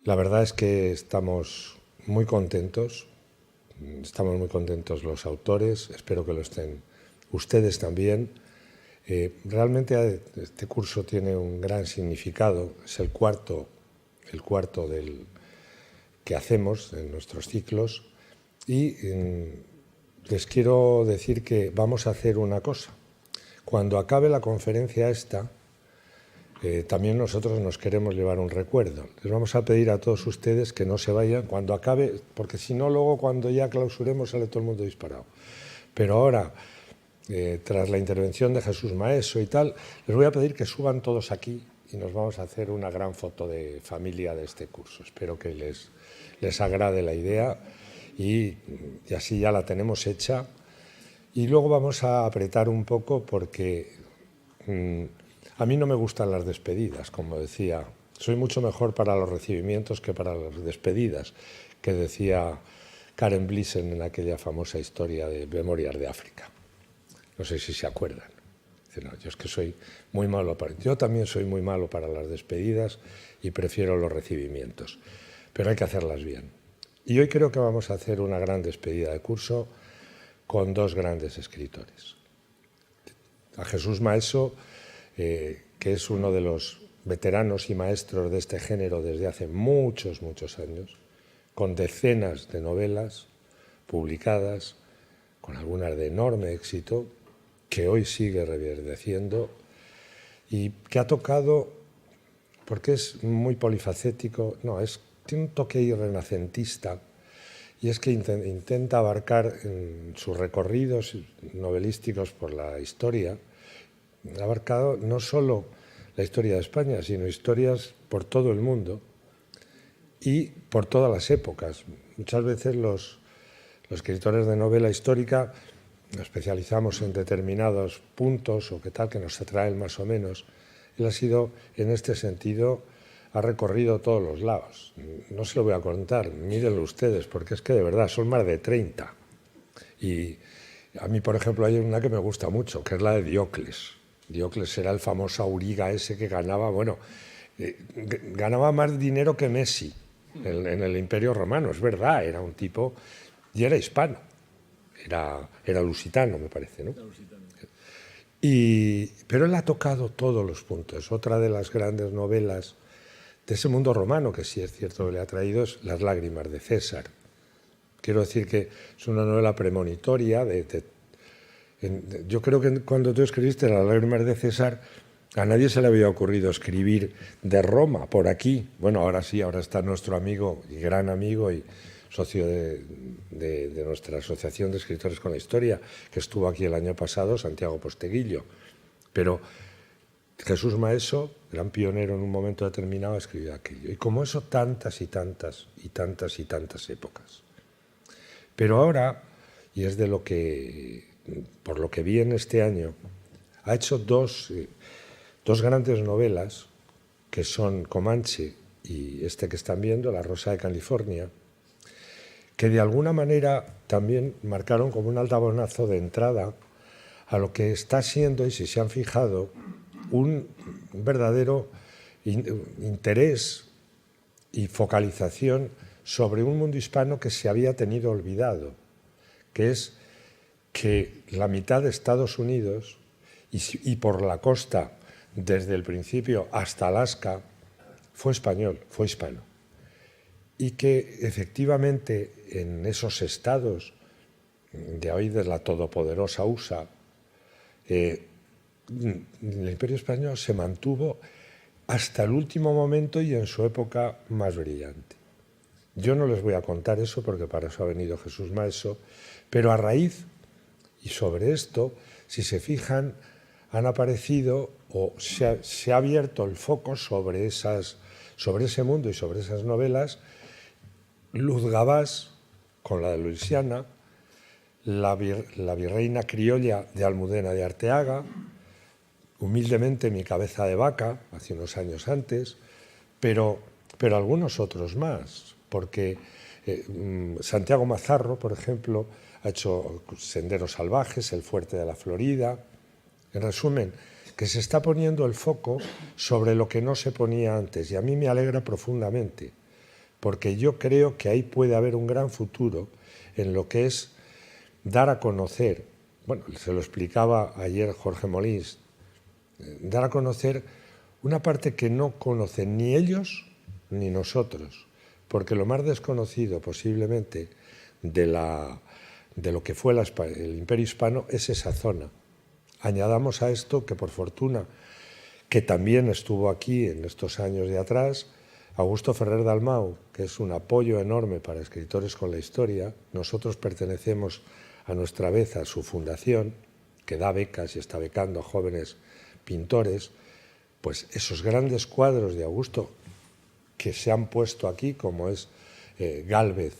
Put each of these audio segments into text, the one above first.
La verdad es que estamos muy contentos los autores, espero que lo estén ustedes también. Realmente este curso tiene un gran significado, es el cuarto que hacemos en nuestros ciclos y les quiero decir que vamos a hacer una cosa. Cuando acabe la conferencia esta, también nosotros nos queremos llevar un recuerdo. Les vamos a pedir a todos ustedes que no se vayan cuando acabe, porque si no, luego cuando ya clausuremos sale todo el mundo disparado. Pero ahora, tras la intervención de Jesús Maeso y tal, les voy a pedir que suban todos aquí y nos vamos a hacer una gran foto de familia de este curso. Espero que les agrade la idea y así ya la tenemos hecha. Y luego vamos a apretar un poco porque a mí no me gustan las despedidas, como decía. Soy mucho mejor para los recibimientos que para las despedidas, que decía Karen Blixen en aquella famosa historia de Memorias de África. No sé si se acuerdan. Dice, no, yo es que soy muy malo yo también soy muy malo para las despedidas y prefiero los recibimientos, pero hay que hacerlas bien. Y hoy creo que vamos a hacer una gran despedida de curso con dos grandes escritores. A Jesús Maeso, que es uno de los veteranos y maestros de este género desde hace muchos, muchos años, con decenas de novelas publicadas, con algunas de enorme éxito, que hoy sigue reverdeciendo y que ha tocado, porque es muy polifacético, tiene un toque renacentista, y es que intenta abarcar en sus recorridos novelísticos por la historia, ha abarcado no solo la historia de España, sino historias por todo el mundo y por todas las épocas. Muchas veces los escritores de novela histórica nos especializamos en determinados puntos o qué tal, que nos atraen más o menos. Él ha sido, en este sentido, ha recorrido todos los lados. No se lo voy a contar, mírenlo ustedes, porque es que de verdad son más de 30. Y a mí, por ejemplo, hay una que me gusta mucho, que es la de Diocles. Diocles era el famoso auriga ese que ganaba, ganaba más dinero que Messi en el Imperio Romano, es verdad, era un tipo, y era hispano, era lusitano, me parece, ¿no? Pero él ha tocado todos los puntos. Otra de las grandes novelas de ese mundo romano, que sí es cierto que le ha traído, es Las lágrimas de César. Quiero decir que es una novela premonitoria. Yo creo que cuando tú escribiste Las lágrimas de César, a nadie se le había ocurrido escribir de Roma, por aquí. Bueno, ahora sí, ahora está nuestro amigo y gran amigo y socio de nuestra Asociación de Escritores con la Historia, que estuvo aquí el año pasado, Santiago Posteguillo. Pero Jesús Maeso, gran pionero en un momento determinado, escribió aquello. Y como eso, tantas y tantas y tantas y tantas épocas. Pero ahora, y es por lo que vi en este año, ha hecho dos grandes novelas, que son Comanche y este que están viendo, La Rosa de California, que de alguna manera también marcaron como un altabonazo de entrada a lo que está siendo, y si se han fijado, un verdadero interés y focalización sobre un mundo hispano que se había tenido olvidado, que es que la mitad de Estados Unidos y por la costa, desde el principio hasta Alaska, fue español, fue hispano. Y que efectivamente en esos estados de hoy de la todopoderosa USA, el Imperio Español se mantuvo hasta el último momento y en su época más brillante. Yo no les voy a contar eso porque para eso ha venido Jesús Maeso, pero a raíz y sobre esto, si se fijan, han aparecido o se ha abierto el foco sobre ese mundo y sobre esas novelas. Luz Gabás, con la de Luisiana, la virreina criolla de Almudena de Arteaga, humildemente Mi cabeza de vaca, hace unos años antes, pero algunos otros más, porque Santiago Mazarro, por ejemplo, ha hecho Senderos salvajes, El fuerte de la Florida. En resumen, que se está poniendo el foco sobre lo que no se ponía antes, y a mí me alegra profundamente, porque yo creo que ahí puede haber un gran futuro en lo que es dar a conocer, bueno, se lo explicaba ayer Jorge Molins, dar a conocer una parte que no conocen ni ellos ni nosotros, porque lo más desconocido posiblemente de lo que fue el Imperio Hispano es esa zona. Añadamos a esto que, por fortuna, que también estuvo aquí en estos años de atrás, Augusto Ferrer Dalmau, que es un apoyo enorme para escritores con la historia. Nosotros pertenecemos a nuestra vez a su fundación, que da becas y está becando a jóvenes pintores. Pues esos grandes cuadros de Augusto que se han puesto aquí, como es Gálvez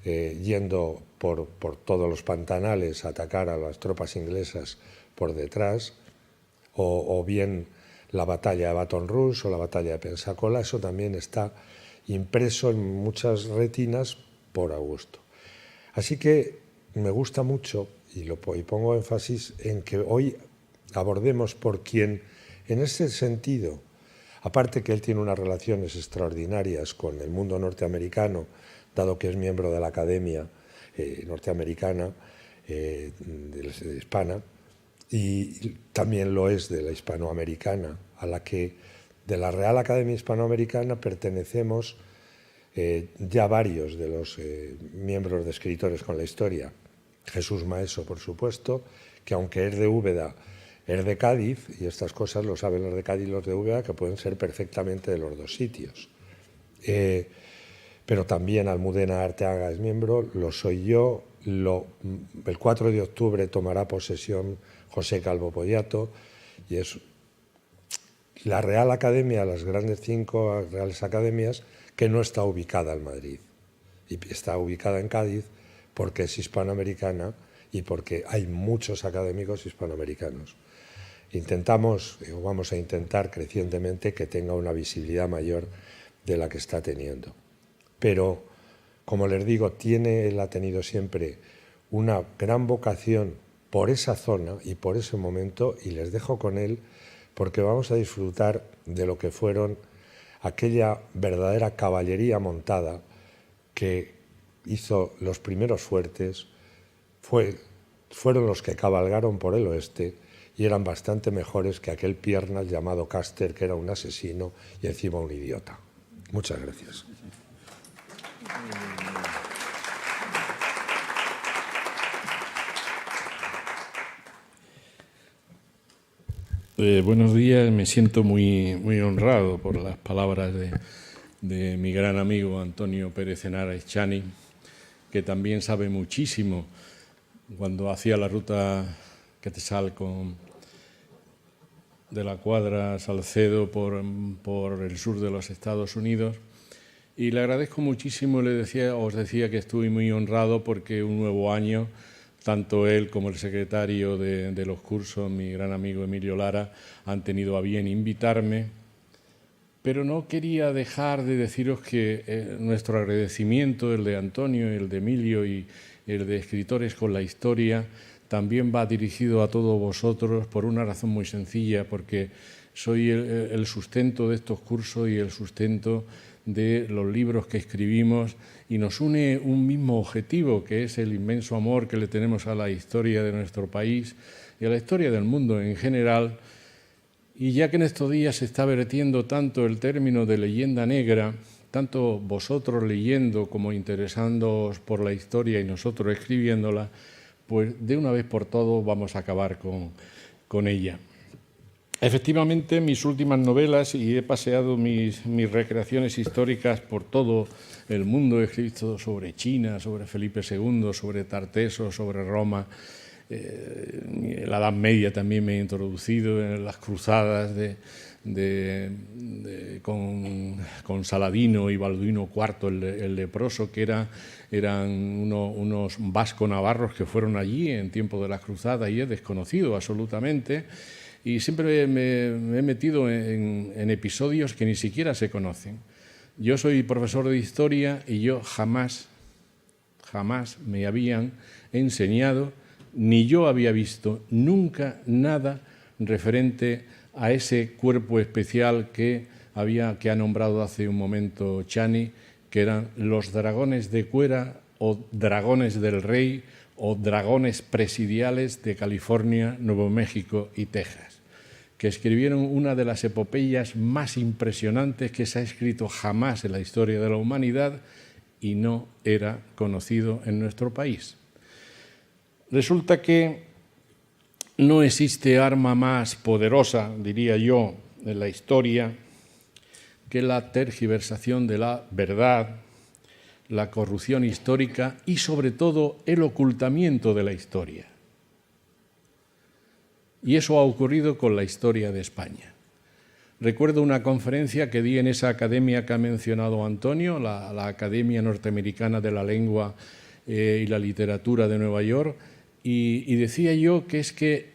yendo por todos los pantanales a atacar a las tropas inglesas por detrás, o bien la batalla de Baton Rouge o la batalla de Pensacola, eso también está impreso en muchas retinas por Augusto. Así que me gusta mucho, y pongo énfasis en que hoy abordemos por quien, en ese sentido, aparte que él tiene unas relaciones extraordinarias con el mundo norteamericano, dado que es miembro de la Academia norteamericana hispana, y también lo es de la hispanoamericana, a la que de la Real Academia Hispanoamericana pertenecemos ya varios de los miembros de Escritores con la Historia. Jesús Maeso, por supuesto, que aunque es de Úbeda, es de Cádiz, y estas cosas lo saben los de Cádiz y los de Úbeda, que pueden ser perfectamente de los dos sitios. Pero también Almudena Arteaga es miembro, lo soy yo, el 4 de octubre tomará posesión José Calvo Pollato, y es la Real Academia, las grandes 5 Reales Academias, que no está ubicada en Madrid, y está ubicada en Cádiz porque es hispanoamericana y porque hay muchos académicos hispanoamericanos. Vamos a intentar crecientemente que tenga una visibilidad mayor de la que está teniendo. Pero, como les digo, él ha tenido siempre una gran vocación por esa zona y por ese momento, y les dejo con él porque vamos a disfrutar de lo que fueron aquella verdadera caballería montada que hizo los primeros fuertes, fueron los que cabalgaron por el oeste y eran bastante mejores que aquel piernas llamado Custer, que era un asesino y encima un idiota. Muchas gracias. Buenos días, me siento muy honrado por las palabras de mi gran amigo Antonio Pérez Henares Chani, que también sabe muchísimo cuando hacía la ruta Quetzalco de la Cuadra Salcedo por el sur de los Estados Unidos. Y le agradezco muchísimo, os decía que estoy muy honrado porque un nuevo año, tanto él como el secretario de los cursos, mi gran amigo Emilio Lara, han tenido a bien invitarme. Pero no quería dejar de deciros que nuestro agradecimiento, el de Antonio, el de Emilio y el de Escritores con la Historia, también va dirigido a todos vosotros por una razón muy sencilla, porque soy el sustento de estos cursos y el sustento de los libros que escribimos, y nos une un mismo objetivo, que es el inmenso amor que le tenemos a la historia de nuestro país y a la historia del mundo en general. Y ya que en estos días se está vertiendo tanto el término de leyenda negra, tanto vosotros leyendo como interesándoos por la historia y nosotros escribiéndola, pues de una vez por todas vamos a acabar con ella. Efectivamente, mis últimas novelas, y he paseado mis recreaciones históricas por todo el mundo, he escrito sobre China, sobre Felipe II, sobre Tarteso, sobre Roma. En la Edad Media también me he introducido en las cruzadas con Saladino y Balduino IV, el leproso, que eran unos vasco-navarros que fueron allí en tiempo de las cruzadas, y he desconocido absolutamente. Y siempre me he metido en episodios que ni siquiera se conocen. Yo soy profesor de historia y yo jamás me habían enseñado, ni yo había visto nunca nada referente a ese cuerpo especial que ha nombrado hace un momento Chani, que eran los dragones de Cuera o dragones del Rey o dragones presidiales de California, Nuevo México y Texas, que escribieron una de las epopeyas más impresionantes que se ha escrito jamás en la historia de la humanidad y no era conocido en nuestro país. Resulta que no existe arma más poderosa, diría yo, en la historia que la tergiversación de la verdad, la corrupción histórica y, sobre todo, el ocultamiento de la historia. Y eso ha ocurrido con la historia de España. Recuerdo una conferencia que di en esa academia que ha mencionado Antonio, la Academia Norteamericana de la Lengua y la Literatura de Nueva York, y decía yo que es que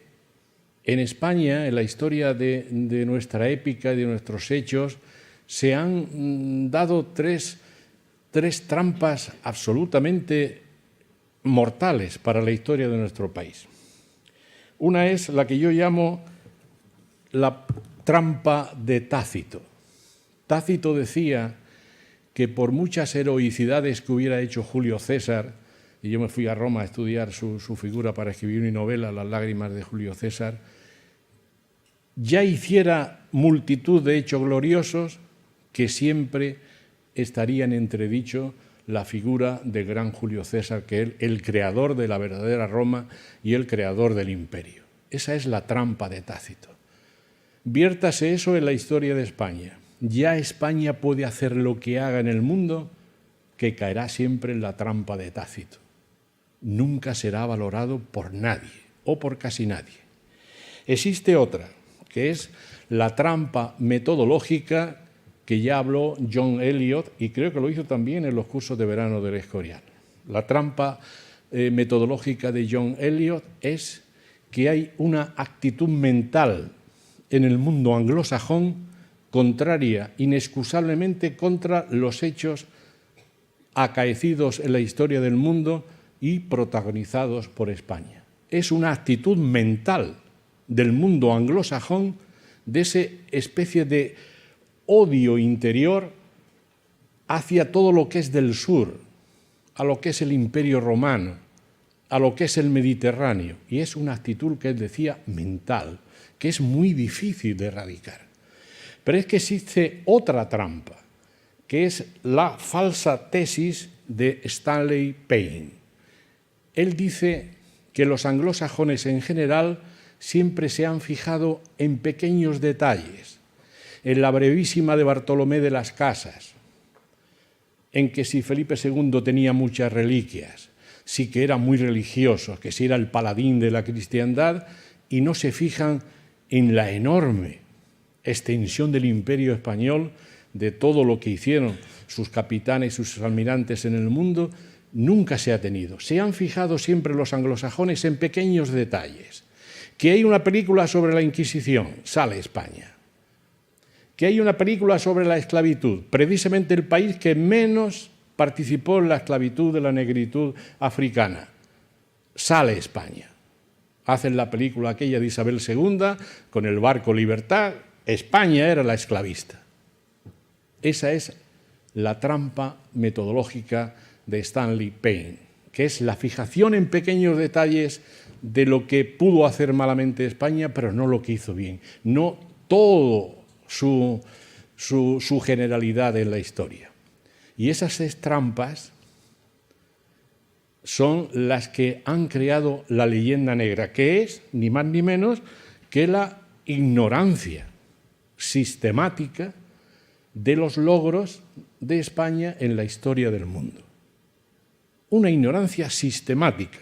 en España, en la historia de nuestra épica y de nuestros hechos, se han dado tres trampas absolutamente mortales para la historia de nuestro país. Una es la que yo llamo la trampa de Tácito. Tácito decía que por muchas heroicidades que hubiera hecho Julio César, y yo me fui a Roma a estudiar su figura para escribir mi novela, Las lágrimas de Julio César, ya hiciera multitud de hechos gloriosos que siempre estaría en entredicho la figura del gran Julio César, que es el creador de la verdadera Roma y el creador del imperio. Esa es la trampa de Tácito. Viértase eso en la historia de España. Ya España puede hacer lo que haga en el mundo, que caerá siempre en la trampa de Tácito. Nunca será valorado por nadie o por casi nadie. Existe otra, que es la trampa metodológica, que ya habló John Eliot y creo que lo hizo también en los cursos de verano del Escorial. La trampa metodológica de John Eliot es que hay una actitud mental en el mundo anglosajón contraria inexcusablemente contra los hechos acaecidos en la historia del mundo y protagonizados por España. Es una actitud mental del mundo anglosajón, de esa especie de odio interior hacia todo lo que es del sur, a lo que es el Imperio Romano, a lo que es el Mediterráneo. Y es una actitud que él decía mental, que es muy difícil de erradicar. Pero es que existe otra trampa, que es la falsa tesis de Stanley Payne. Él dice que los anglosajones en general siempre se han fijado en pequeños detalles, en la brevísima de Bartolomé de las Casas, en que si Felipe II tenía muchas reliquias, sí que era muy religioso, que si era el paladín de la cristiandad, y no se fijan en la enorme extensión del imperio español, de todo lo que hicieron sus capitanes y sus almirantes en el mundo, nunca se ha tenido. Se han fijado siempre los anglosajones en pequeños detalles. Que hay una película sobre la Inquisición, sale España. Que hay una película sobre la esclavitud, precisamente el país que menos participó en la esclavitud de la negritud africana, sale España. Hacen la película aquella de Isabel II con el barco Libertad, España era la esclavista. Esa es la trampa metodológica de Stanley Payne, que es la fijación en pequeños detalles de lo que pudo hacer malamente España, pero no lo que hizo bien, no todo su generalidad en la historia. Y esas 6 trampas son las que han creado la leyenda negra, que es ni más ni menos que la ignorancia sistemática de los logros de España en la historia del mundo. Una ignorancia sistemática,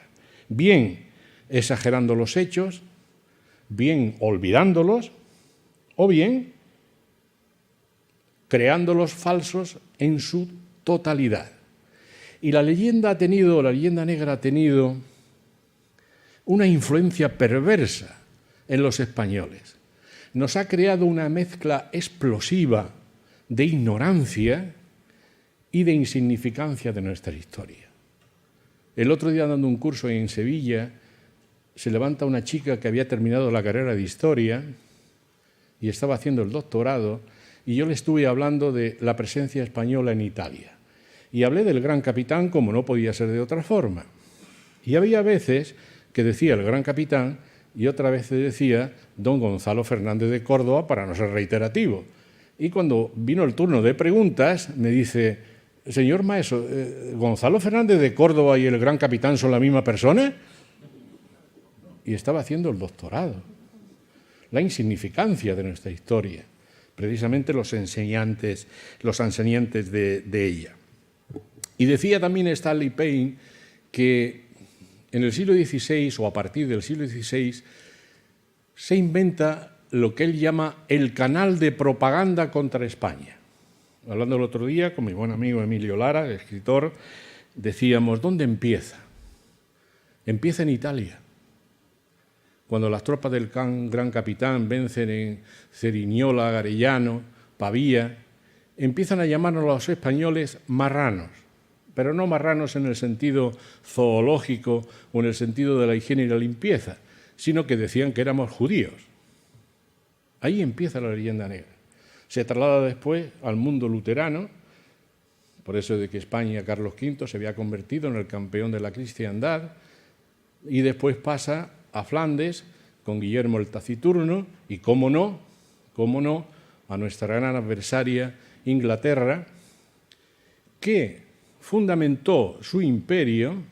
bien exagerando los hechos, bien olvidándolos, o bien creándolos falsos en su totalidad. Y la leyenda negra ha tenido una influencia perversa en los españoles. Nos ha creado una mezcla explosiva de ignorancia y de insignificancia de nuestra historia. El otro día, dando un curso en Sevilla, se levanta una chica que había terminado la carrera de Historia y estaba haciendo el doctorado, y yo le estuve hablando de la presencia española en Italia. Y hablé del gran capitán como no podía ser de otra forma. Y había veces que decía el gran capitán y otra vez decía don Gonzalo Fernández de Córdoba, para no ser reiterativo. Y cuando vino el turno de preguntas, me dice, señor maestro, ¿Gonzalo Fernández de Córdoba y el gran capitán son la misma persona? Y estaba haciendo el doctorado. La insignificancia de nuestra historia, precisamente los enseñantes de ella. Y decía también Stanley Payne que en el siglo XVI, o a partir del siglo XVI, se inventa lo que él llama el canal de propaganda contra España. Hablando el otro día con mi buen amigo Emilio Lara, escritor, decíamos, ¿dónde empieza? Empieza en Italia. Cuando las tropas del gran capitán vencen en Cerignola, Garellano, Pavía, empiezan a llamarnos a los españoles marranos, pero no marranos en el sentido zoológico o en el sentido de la higiene y la limpieza, sino que decían que éramos judíos. Ahí empieza la leyenda negra. Se traslada después al mundo luterano, por eso de que España, Carlos V, se había convertido en el campeón de la cristiandad, y después pasa a Flandes con Guillermo el Taciturno y, cómo no, a nuestra gran adversaria Inglaterra, que fundamentó su imperio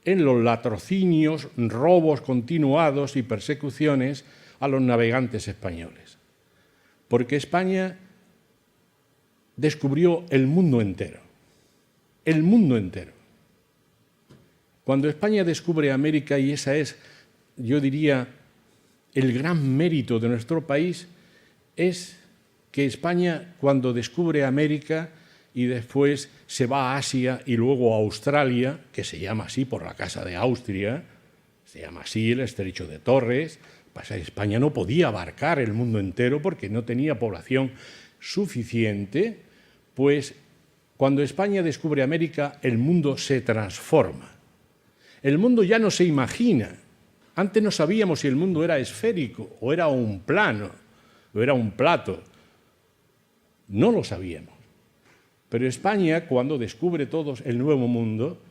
en los latrocinios, robos continuados y persecuciones a los navegantes españoles. Porque España descubrió el mundo entero. El mundo entero. Cuando España descubre América, y esa es, yo diría, el gran mérito de nuestro país, es que España, cuando descubre América y después se va a Asia y luego a Australia, que se llama así por la Casa de Austria, se llama así el Estrecho de Torres, España no podía abarcar el mundo entero porque no tenía población suficiente, pues cuando España descubre América, el mundo se transforma. El mundo ya no se imagina. Antes no sabíamos si el mundo era esférico o era un plano o era un plato. No lo sabíamos. Pero España, cuando descubre todos el nuevo mundo,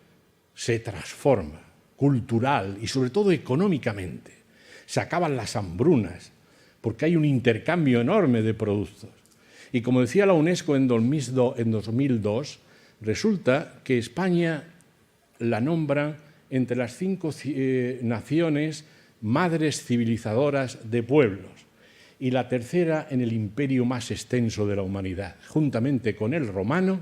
se transforma, cultural y sobre todo económicamente. Se acaban las hambrunas, porque hay un intercambio enorme de productos. Y como decía la UNESCO en 2002, resulta que España la nombran entre las 5 naciones madres civilizadoras de pueblos y la tercera en el imperio más extenso de la humanidad, juntamente con el romano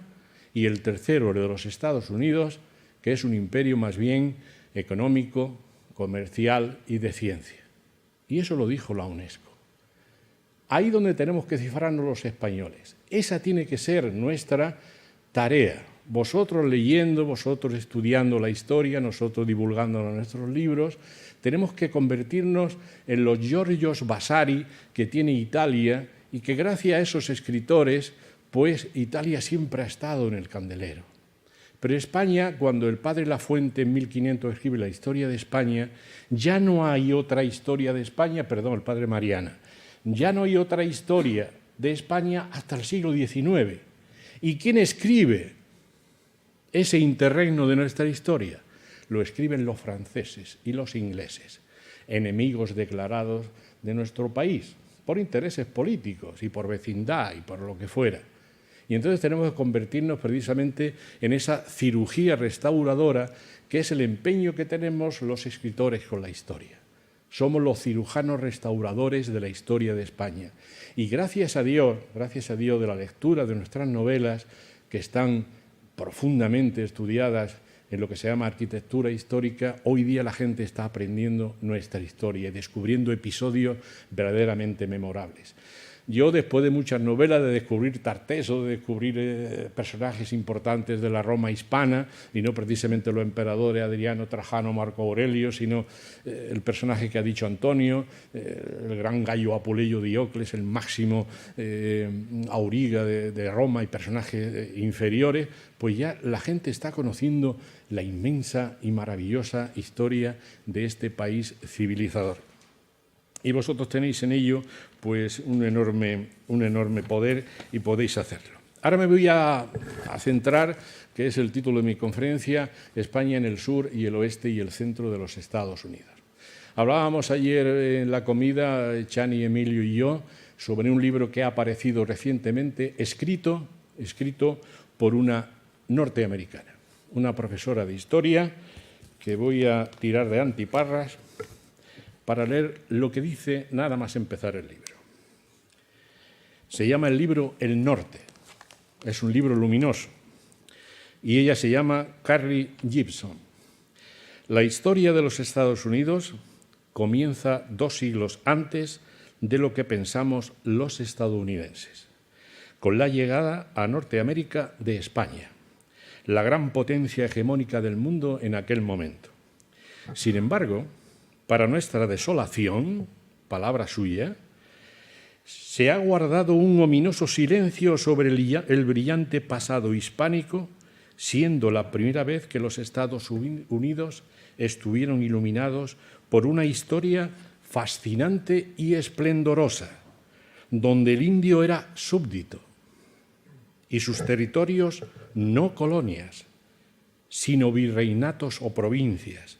y el tercero, el de los Estados Unidos, que es un imperio más bien económico, comercial y de ciencia. Y eso lo dijo la UNESCO. Ahí donde tenemos que cifrarnos los españoles. Esa tiene que ser nuestra tarea. Vosotros leyendo, vosotros estudiando la historia, nosotros divulgándola en nuestros libros, tenemos que convertirnos en los Giorgios Vasari que tiene Italia y que gracias a esos escritores, pues Italia siempre ha estado en el candelero. Pero España, cuando el padre Lafuente en 1500 escribe la historia de España, ya no hay otra historia de España, perdón, el padre Mariana, ya no hay otra historia de España hasta el siglo XIX. ¿Y quién escribe ese interregno de nuestra historia? Lo escriben los franceses y los ingleses, enemigos declarados de nuestro país, por intereses políticos y por vecindad y por lo que fuera. Y entonces tenemos que convertirnos precisamente en esa cirugía restauradora que es el empeño que tenemos los escritores con la historia. Somos los cirujanos restauradores de la historia de España. Y gracias a Dios de la lectura de nuestras novelas, que están profundamente estudiadas en lo que se llama arquitectura histórica, hoy día la gente está aprendiendo nuestra historia y descubriendo episodios verdaderamente memorables. Yo, después de muchas novelas, de descubrir Tarteso, de descubrir personajes importantes de la Roma hispana, y no precisamente los emperadores Adriano, Trajano, Marco Aurelio, sino el personaje que ha dicho Antonio, el gran Gayo Apuleyo Diocles, el máximo auriga de Roma y personajes inferiores, pues ya la gente está conociendo la inmensa y maravillosa historia de este país civilizador. Y vosotros tenéis en ello pues un enorme poder y podéis hacerlo. Ahora me voy a centrar, que es el título de mi conferencia, España en el sur y el oeste y el centro de los Estados Unidos. Hablábamos ayer en la comida, Chani, Emilio y yo, sobre un libro que ha aparecido recientemente, escrito por una norteamericana, una profesora de historia, que voy a tirar de antiparras para leer lo que dice nada más empezar el libro. Se llama el libro El Norte. Es un libro luminoso. Y ella se llama Carrie Gibson. La historia de los Estados Unidos comienza 2 siglos antes de lo que pensamos los estadounidenses, con la llegada a Norteamérica de España, la gran potencia hegemónica del mundo en aquel momento. Sin embargo, para nuestra desolación, palabra suya, se ha guardado un ominoso silencio sobre el brillante pasado hispánico, siendo la primera vez que los Estados Unidos estuvieron iluminados por una historia fascinante y esplendorosa, donde el indio era súbdito y sus territorios no colonias, sino virreinatos o provincias,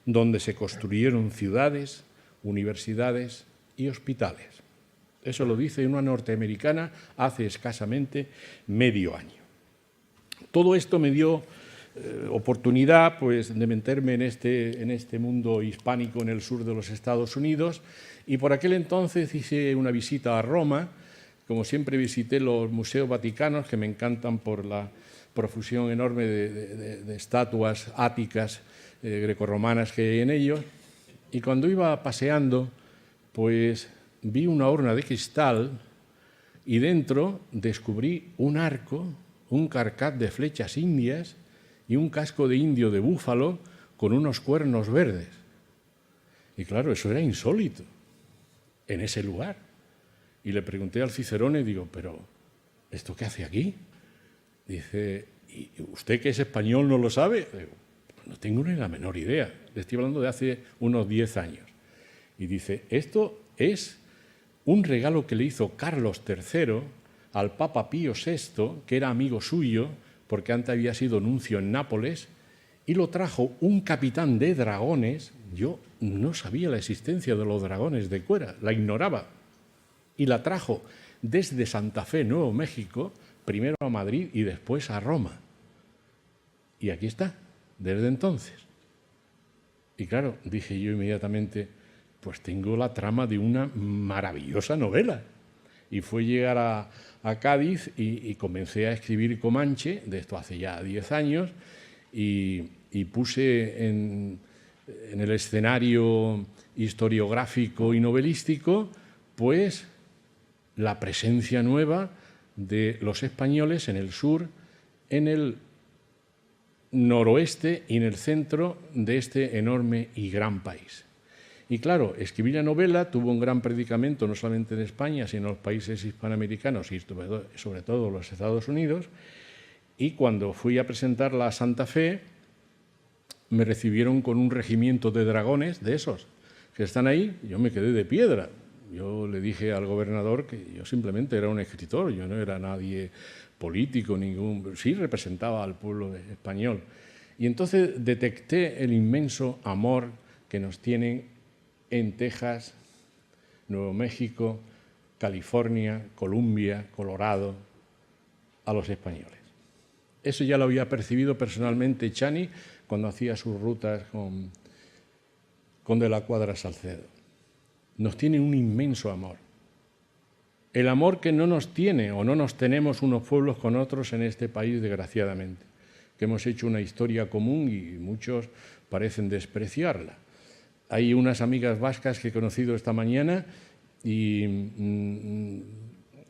donde se construyeron ciudades, universidades y hospitales. Eso lo dice una norteamericana hace escasamente medio año. Todo esto me dio oportunidad pues, de meterme en este mundo hispánico en el sur de los Estados Unidos, y por aquel entonces hice una visita a Roma. Como siempre visité los museos vaticanos, que me encantan por la profusión enorme de estatuas áticas grecorromanas que hay en ellos, y cuando iba paseando pues vi una urna de cristal y dentro descubrí un arco, un carcaj de flechas indias y un casco de indio de búfalo con unos cuernos verdes. Y claro, eso era insólito en ese lugar. Y le pregunté al Cicerone, digo, ¿pero esto qué hace aquí? Dice, ¿y usted que es español no lo sabe? Digo, no tengo ni la menor idea. Le estoy hablando de hace unos 10 años. Y dice, esto es un regalo que le hizo Carlos III al Papa Pío VI, que era amigo suyo, porque antes había sido nuncio en Nápoles, y lo trajo un capitán de dragones. Yo no sabía la existencia de los dragones de Cuera, la ignoraba, y la trajo desde Santa Fe, Nuevo México, primero a Madrid y después a Roma. Y aquí está, desde entonces. Y claro, dije yo inmediatamente, pues tengo la trama de una maravillosa novela. Y fue llegar a Cádiz y comencé a escribir Comanche, de esto hace ya 10 años, y puse en el escenario historiográfico y novelístico pues la presencia nueva de los españoles en el sur, en el noroeste y en el centro de este enorme y gran país. Y claro, escribir la novela tuvo un gran predicamento no solamente en España, sino en los países hispanoamericanos y sobre todo en los Estados Unidos. Y cuando fui a presentarla a Santa Fe, me recibieron con un regimiento de dragones, de esos, que están ahí. Yo me quedé de piedra. Yo le dije al gobernador que yo simplemente era un escritor, yo no era nadie político, sí representaba al pueblo español. Y entonces detecté el inmenso amor que nos tienen en Texas, Nuevo México, California, Columbia, Colorado, a los españoles. Eso ya lo había percibido personalmente Chani cuando hacía sus rutas con De la Cuadra Salcedo. Nos tiene un inmenso amor. El amor que no nos tiene o no nos tenemos unos pueblos con otros en este país, desgraciadamente, que hemos hecho una historia común y muchos parecen despreciarla. Hay unas amigas vascas que he conocido esta mañana y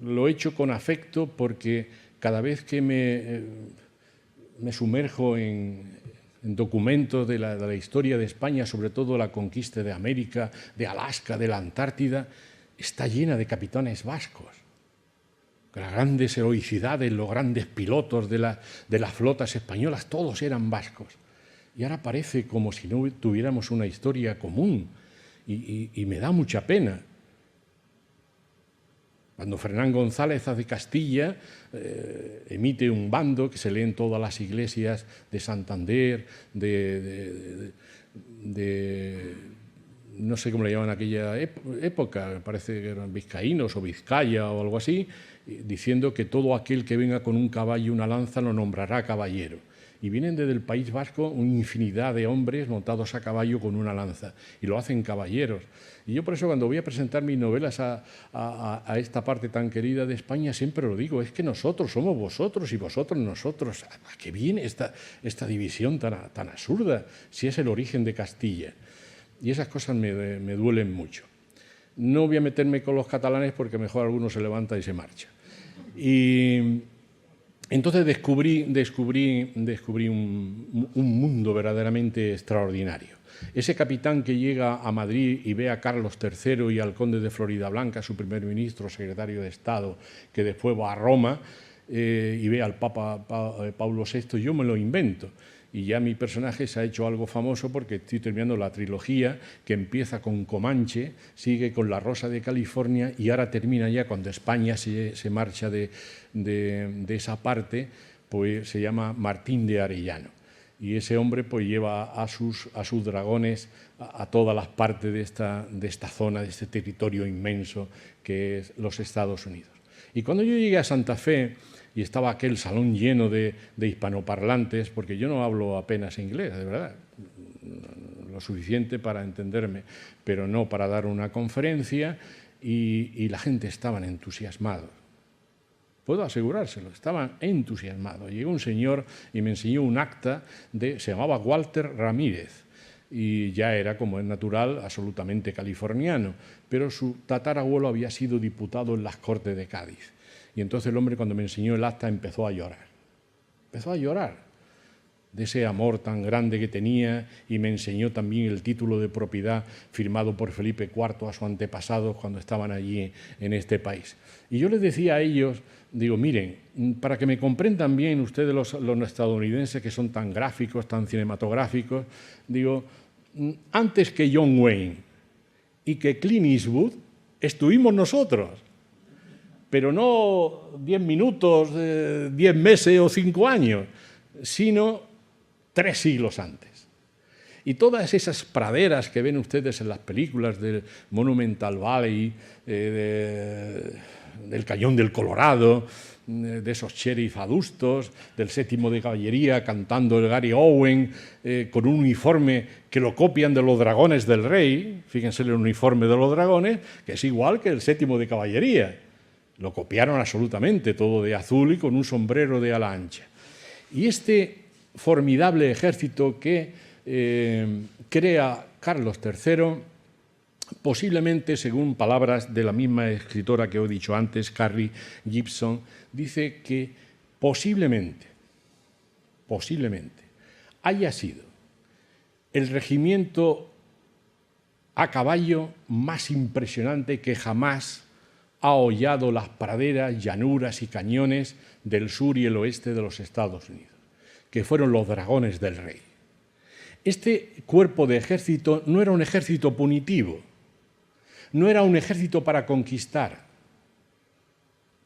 lo he hecho con afecto porque cada vez que me sumerjo en documentos de la historia de España, sobre todo la conquista de América, de Alaska, de la Antártida, está llena de capitanes vascos. Las grandes heroicidades, los grandes pilotos de las flotas españolas, todos eran vascos. Y ahora parece como si no tuviéramos una historia común y me da mucha pena. Cuando Fernán González hace Castilla, emite un bando que se lee en todas las iglesias de Santander, no sé cómo le llaman aquella época, me parece que eran vizcaínos o Vizcaya o algo así, diciendo que todo aquel que venga con un caballo y una lanza lo nombrará caballero. Y vienen desde el País Vasco una infinidad de hombres montados a caballo con una lanza, y lo hacen caballeros. Y yo por eso cuando voy a presentar mis novelas a esta parte tan querida de España siempre lo digo, es que nosotros somos vosotros y vosotros nosotros. ¿A qué viene esta división tan absurda si es el origen de Castilla? Y esas cosas me duelen mucho. No voy a meterme con los catalanes porque mejor alguno se levanta y se marcha. Y entonces descubrí un mundo verdaderamente extraordinario. Ese capitán que llega a Madrid y ve a Carlos III y al conde de Floridablanca, su primer ministro, secretario de Estado, que después va a Roma y ve al Papa Paulo VI, yo me lo invento. Y ya mi personaje se ha hecho algo famoso porque estoy terminando la trilogía que empieza con Comanche, sigue con La Rosa de California y ahora termina ya cuando España se marcha de esa parte, pues se llama Martín de Arellano. Y ese hombre pues lleva a sus dragones a todas las partes de esta zona, de este territorio inmenso que es los Estados Unidos. Y cuando yo llegué a Santa Fe y estaba aquel salón lleno de hispanoparlantes, porque yo no hablo apenas inglés, de verdad, lo suficiente para entenderme, pero no para dar una conferencia, y la gente estaban entusiasmados. Puedo asegurárselo, estaban entusiasmados. Llegó un señor y me enseñó un acta, se llamaba Walter Ramírez, y ya era, como es natural, absolutamente californiano, pero su tatarabuelo había sido diputado en las Cortes de Cádiz. Y entonces el hombre, cuando me enseñó el acta, empezó a llorar. Empezó a llorar de ese amor tan grande que tenía, y me enseñó también el título de propiedad firmado por Felipe IV a sus antepasados cuando estaban allí en este país. Y yo les decía a ellos, digo, miren, para que me comprendan bien ustedes los estadounidenses que son tan gráficos, tan cinematográficos, digo, antes que John Wayne y que Clint Eastwood, estuvimos nosotros. Pero no 10 minutos, 10 meses o 5 años, sino 3 siglos antes. Y todas esas praderas que ven ustedes en las películas del Monumental Valley, del Cañón del Colorado, de esos sheriff adustos, del Séptimo de Caballería cantando el Gary Owen, con un uniforme que lo copian de los dragones del rey, fíjense el uniforme de los dragones, que es igual que el Séptimo de Caballería. Lo copiaron absolutamente, todo de azul y con un sombrero de ala ancha. Y este formidable ejército que crea Carlos III, posiblemente, según palabras de la misma escritora que he dicho antes, Carrie Gibson, dice que posiblemente haya sido el regimiento a caballo más impresionante que jamás ha hollado las praderas, llanuras y cañones del sur y el oeste de los Estados Unidos, que fueron los dragones del rey. Este cuerpo de ejército no era un ejército punitivo, no era un ejército para conquistar,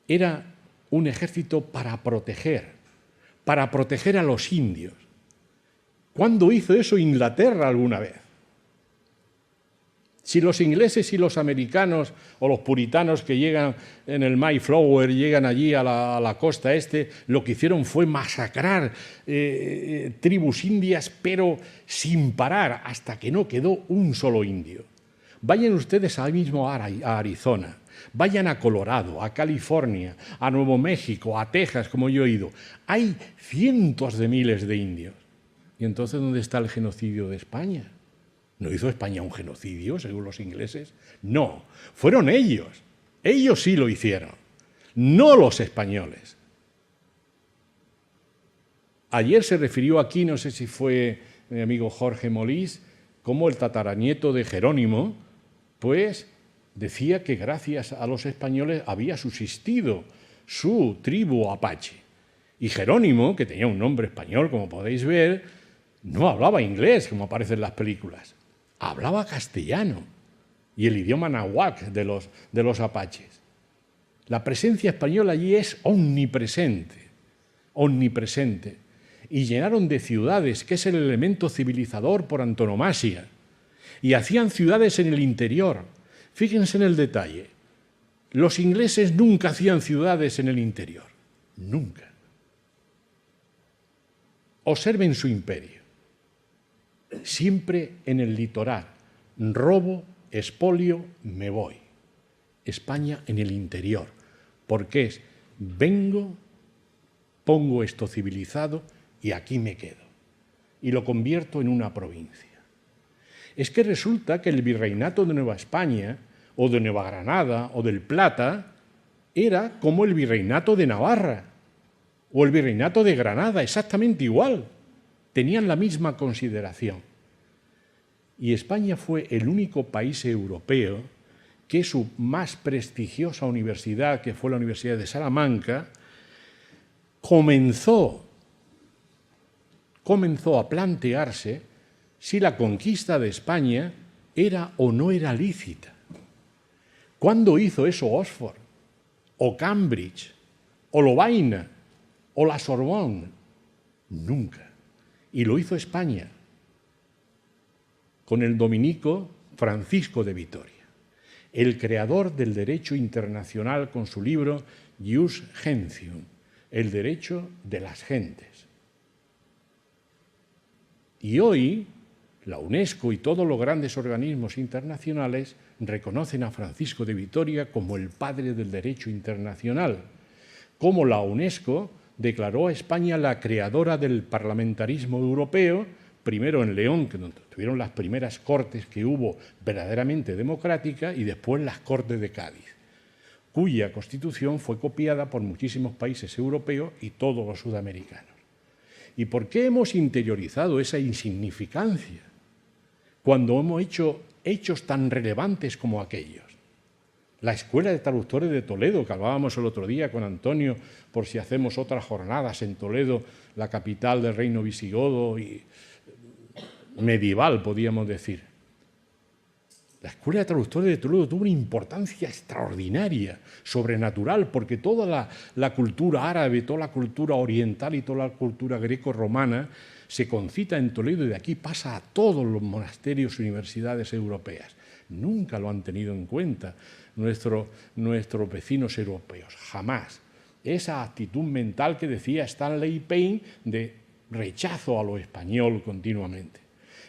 era un ejército para proteger a los indios. ¿Cuándo hizo eso Inglaterra alguna vez? Si los ingleses y los americanos o los puritanos que llegan en el Mayflower, llegan allí a la costa este, lo que hicieron fue masacrar tribus indias, pero sin parar, hasta que no quedó un solo indio. Vayan ustedes ahora mismo a Arizona, vayan a Colorado, a California, a Nuevo México, a Texas, como yo he ido. Hay cientos de miles de indios. ¿Y entonces dónde está el genocidio de España? ¿No hizo España un genocidio, según los ingleses? No, fueron ellos. Ellos sí lo hicieron, no los españoles. Ayer se refirió aquí, no sé si fue mi amigo Jorge Molís, como el tataranieto de Jerónimo, pues decía que gracias a los españoles había subsistido su tribu apache. Y Jerónimo, que tenía un nombre español, como podéis ver, no hablaba inglés, como aparece en las películas. Hablaba castellano y el idioma náhuatl de los apaches. La presencia española allí es omnipresente, omnipresente. Y llenaron de ciudades, que es el elemento civilizador por antonomasia. Y hacían ciudades en el interior. Fíjense en el detalle. Los ingleses nunca hacían ciudades en el interior. Nunca. Observen su imperio. Siempre en el litoral. Robo, expolio, me voy. España en el interior. Porque es, vengo, pongo esto civilizado y aquí me quedo. Y lo convierto en una provincia. Es que resulta que el virreinato de Nueva España, o de Nueva Granada, o del Plata, era como el virreinato de Navarra, o el virreinato de Granada, exactamente igual. Tenían la misma consideración. Y España fue el único país europeo que su más prestigiosa universidad, que fue la Universidad de Salamanca, comenzó a plantearse si la conquista de España era o no era lícita. ¿Cuándo hizo eso Oxford, o Cambridge, o Lovaina, o la Sorbonne? Nunca. Y lo hizo España, con el dominico Francisco de Vitoria, el creador del derecho internacional con su libro Ius Gentium, el derecho de las gentes. Y hoy la UNESCO y todos los grandes organismos internacionales reconocen a Francisco de Vitoria como el padre del derecho internacional, como la UNESCO declaró a España la creadora del parlamentarismo europeo, primero en León, que donde tuvieron las primeras cortes que hubo verdaderamente democráticas, y después las Cortes de Cádiz, cuya constitución fue copiada por muchísimos países europeos y todos los sudamericanos. ¿Y por qué hemos interiorizado esa insignificancia cuando hemos hecho hechos tan relevantes como aquellos? La Escuela de Traductores de Toledo, que hablábamos el otro día con Antonio, por si hacemos otras jornadas en Toledo, la capital del reino visigodo y medieval, podríamos decir. La Escuela de Traductores de Toledo tuvo una importancia extraordinaria, sobrenatural, porque toda la cultura árabe, toda la cultura oriental y toda la cultura greco-romana se concita en Toledo y de aquí pasa a todos los monasterios y universidades europeas. Nunca lo han tenido en cuenta nuestros vecinos europeos, jamás. Esa actitud mental que decía Stanley Payne de rechazo a lo español continuamente.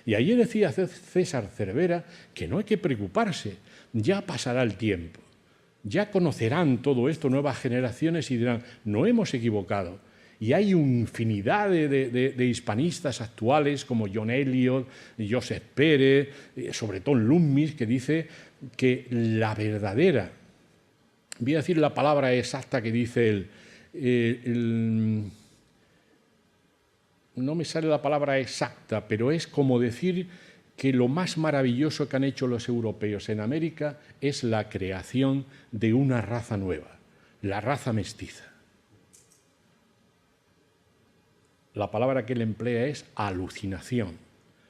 Y ayer decía César Cervera que no hay que preocuparse, ya pasará el tiempo, ya conocerán todo esto nuevas generaciones y dirán, no hemos equivocado. Y hay una infinidad de hispanistas actuales como John Eliot, Joseph Pérez, sobre todo Lummis, que dice que la verdadera, voy a decir la palabra exacta que dice no me sale la palabra exacta, pero es como decir que lo más maravilloso que han hecho los europeos en América es la creación de una raza nueva, la raza mestiza. La palabra que él emplea es alucinación.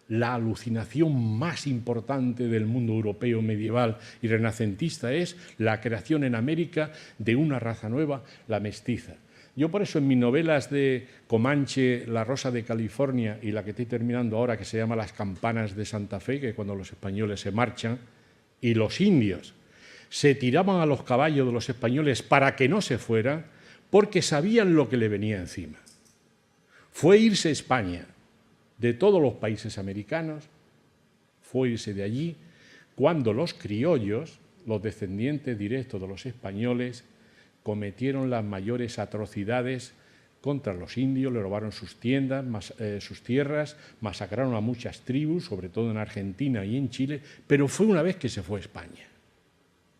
La alucinación más importante del mundo europeo medieval y renacentista es la creación en América de una raza nueva, la mestiza. Yo por eso en mis novelas de Comanche, La Rosa de California y la que estoy terminando ahora, que se llama Las Campanas de Santa Fe, que es cuando los españoles se marchan, y los indios se tiraban a los caballos de los españoles para que no se fueran, porque sabían lo que le venía encima. Fue irse a España de todos los países americanos, fue irse de allí, cuando los criollos, los descendientes directos de los españoles, cometieron las mayores atrocidades contra los indios, le robaron sus tiendas, sus tierras, masacraron a muchas tribus, sobre todo en Argentina y en Chile, pero fue una vez que se fue a España.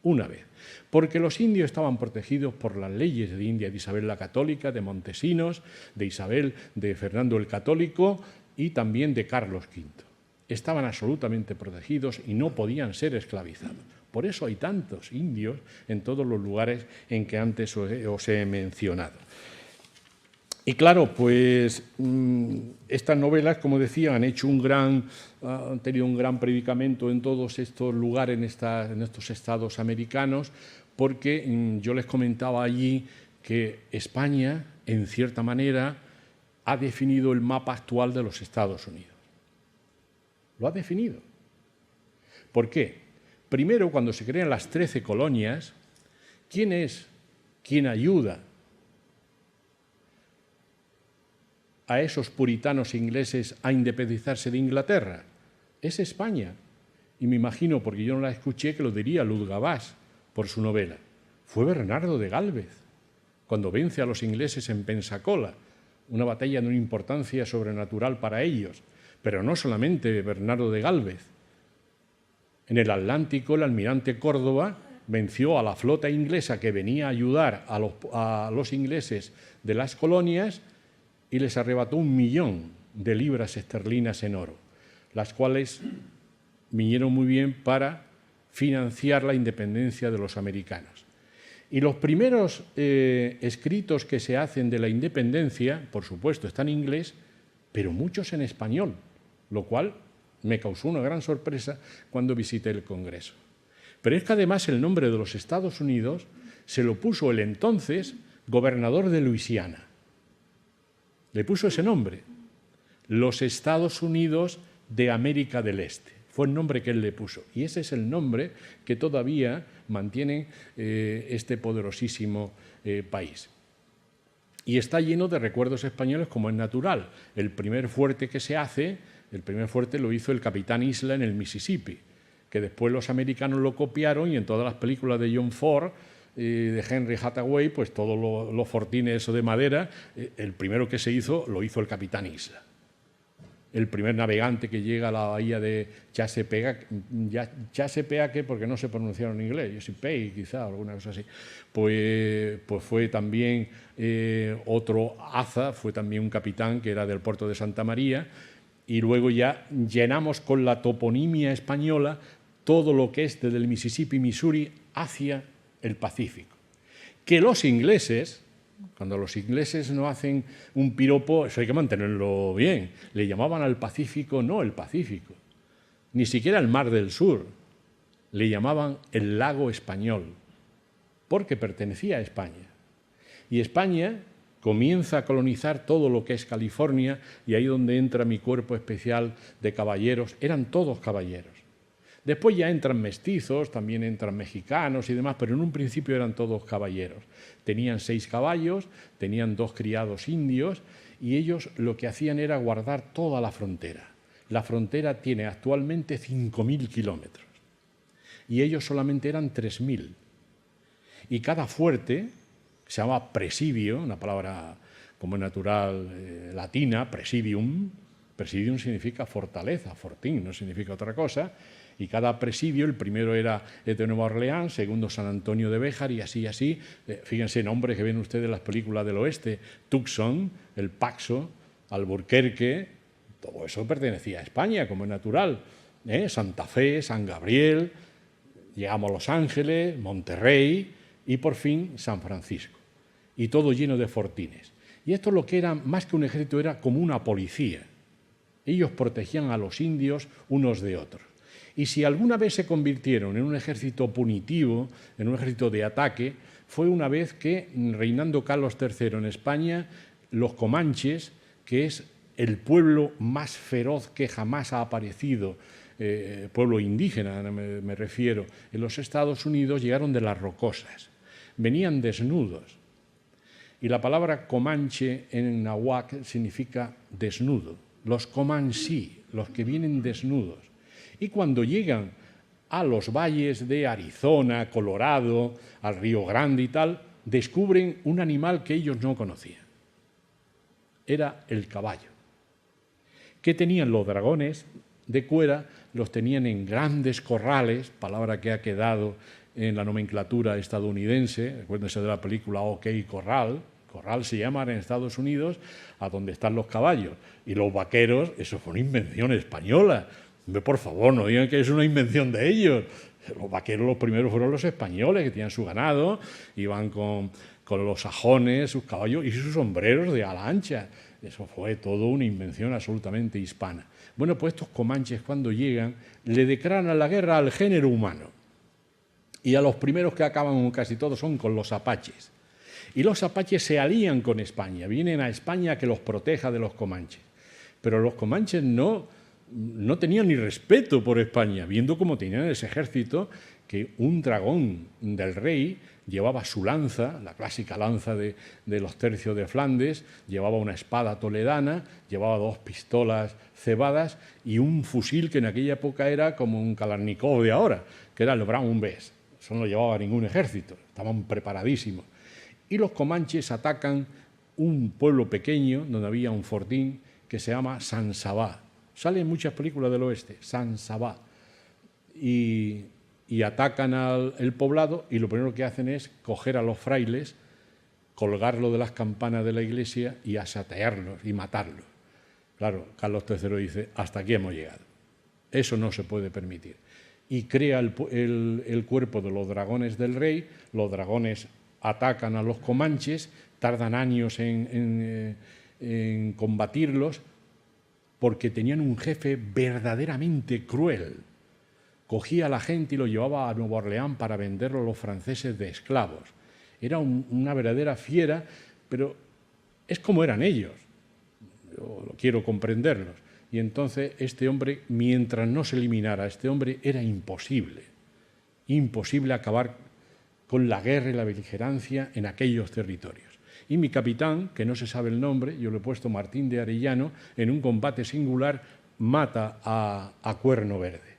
Una vez. Porque los indios estaban protegidos por las leyes de India de Isabel la Católica, de Montesinos, de Fernando el Católico y también de Carlos V. Estaban absolutamente protegidos y no podían ser esclavizados. Por eso hay tantos indios en todos los lugares en que antes os he mencionado. Y claro, pues estas novelas, como decía, han tenido un gran predicamento en todos estos lugares, en estos estados americanos, porque yo les comentaba allí que España, en cierta manera, ha definido el mapa actual de los Estados Unidos. Lo ha definido. ¿Por qué? Primero, cuando se crean las 13 colonias, ¿quién es quien ayuda a esos puritanos ingleses a independizarse de Inglaterra? Es España. Y me imagino, porque yo no la escuché, que lo diría Luz Gabás por su novela. Fue Bernardo de Gálvez, cuando vence a los ingleses en Pensacola, una batalla de una importancia sobrenatural para ellos. Pero no solamente Bernardo de Gálvez. En el Atlántico, el almirante Córdoba venció a la flota inglesa que venía a ayudar a los ingleses de las colonias y les arrebató 1 millón de libras esterlinas en oro, las cuales vinieron muy bien para financiar la independencia de los americanos. Y los primeros escritos que se hacen de la independencia, por supuesto, están en inglés, pero muchos en español, lo cual me causó una gran sorpresa cuando visité el Congreso. Pero es que además el nombre de los Estados Unidos se lo puso el entonces gobernador de Luisiana. Le puso ese nombre, los Estados Unidos de América del Este. Fue el nombre que él le puso. Y ese es el nombre que todavía mantiene este poderosísimo país. Y está lleno de recuerdos españoles, como es natural. El primer fuerte que se hace, el primer fuerte lo hizo el capitán Isla en el Mississippi, que después los americanos lo copiaron y en todas las películas de John Ford, de Henry Hathaway, pues todos los fortines de madera, el primero que se hizo lo hizo el capitán Isla. El primer navegante que llega a la bahía de Chesapeake, porque no se pronunciaron en inglés, Chesapeake quizá, alguna cosa así, pues fue también otro Aza, fue también un capitán que era del puerto de Santa María, y luego ya llenamos con la toponimia española todo lo que es desde el Mississippi, Missouri, hacia el Pacífico. Que los ingleses, cuando los ingleses no hacen un piropo, eso hay que mantenerlo bien, le llamaban al Pacífico no el Pacífico, ni siquiera el Mar del Sur, le llamaban el Lago Español, porque pertenecía a España. Y España comienza a colonizar todo lo que es California, y ahí donde entra mi cuerpo especial de caballeros, eran todos caballeros. Después ya entran mestizos, también entran mexicanos y demás, pero en un principio eran todos caballeros. Tenían 6 caballos, tenían 2 criados indios, y ellos lo que hacían era guardar toda la frontera. La frontera tiene actualmente 5.000 kilómetros, y ellos solamente eran 3.000. Y cada fuerte, que se llama presidio, una palabra como natural latina, presidium significa fortaleza, fortín, no significa otra cosa, y cada presidio, el primero era de Nueva Orleans, segundo San Antonio de Béjar, y así, fíjense nombres que ven ustedes en las películas del oeste, Tucson, El Paso, Alburquerque, todo eso pertenecía a España, como es natural, Santa Fe, San Gabriel, llegamos a Los Ángeles, Monterrey y por fin San Francisco, y todo lleno de fortines. Y esto lo que era, más que un ejército, era como una policía. Ellos protegían a los indios unos de otros. Y si alguna vez se convirtieron en un ejército punitivo, en un ejército de ataque, fue una vez que, reinando Carlos III en España, los comanches, que es el pueblo más feroz que jamás ha aparecido, pueblo indígena me refiero, en los Estados Unidos, llegaron de las rocosas. Venían desnudos. Y la palabra comanche en náhuatl significa desnudo. Los comanche, los que vienen desnudos. Y cuando llegan a los valles de Arizona, Colorado, al Río Grande y tal, descubren un animal que ellos no conocían. Era el caballo. ¿Qué tenían los dragones de cuera? Los tenían en grandes corrales, palabra que ha quedado en la nomenclatura estadounidense, recuérdense de la película OK Corral. Corral se llama en Estados Unidos a donde están los caballos. Y los vaqueros, eso fue una invención española. Por favor, no digan que es una invención de ellos. Los vaqueros los primeros fueron los españoles, que tenían su ganado, iban con los sajones, sus caballos y sus sombreros de ala ancha. Eso fue todo una invención absolutamente hispana. Bueno, pues estos comanches cuando llegan le declaran la guerra al género humano. Y a los primeros que acaban casi todos son con los apaches. Y los apaches se alían con España, vienen a España a que los proteja de los comanches. Pero los comanches no tenían ni respeto por España, viendo cómo tenían ese ejército, que un dragón del rey llevaba su lanza, la clásica lanza de los tercios de Flandes, llevaba una espada toledana, llevaba 2 pistolas cebadas y un fusil que en aquella época era como un Kalashnikov de ahora, que era el Brown Bess. Eso no lo llevaba ningún ejército, estaban preparadísimos. Y los comanches atacan un pueblo pequeño donde había un fortín que se llama San Sabá. Sale en muchas películas del oeste, San Sabá. Y atacan el poblado y lo primero que hacen es coger a los frailes, colgarlo de las campanas de la iglesia y asatearlos y matarlos. Claro, Carlos III dice, hasta aquí hemos llegado. Eso no se puede permitir. Y crea el cuerpo de los dragones del rey. Los dragones atacan a los comanches, tardan años en combatirlos, porque tenían un jefe verdaderamente cruel. Cogía a la gente y lo llevaba a Nueva Orleans para venderlo a los franceses de esclavos. Era una verdadera fiera, pero es como eran ellos. Yo quiero comprenderlos. Y entonces este hombre, mientras no se eliminara a este hombre, era imposible acabar con la guerra y la beligerancia en aquellos territorios. Y mi capitán, que no se sabe el nombre, yo lo he puesto Martín de Arellano, en un combate singular mata a Cuerno Verde.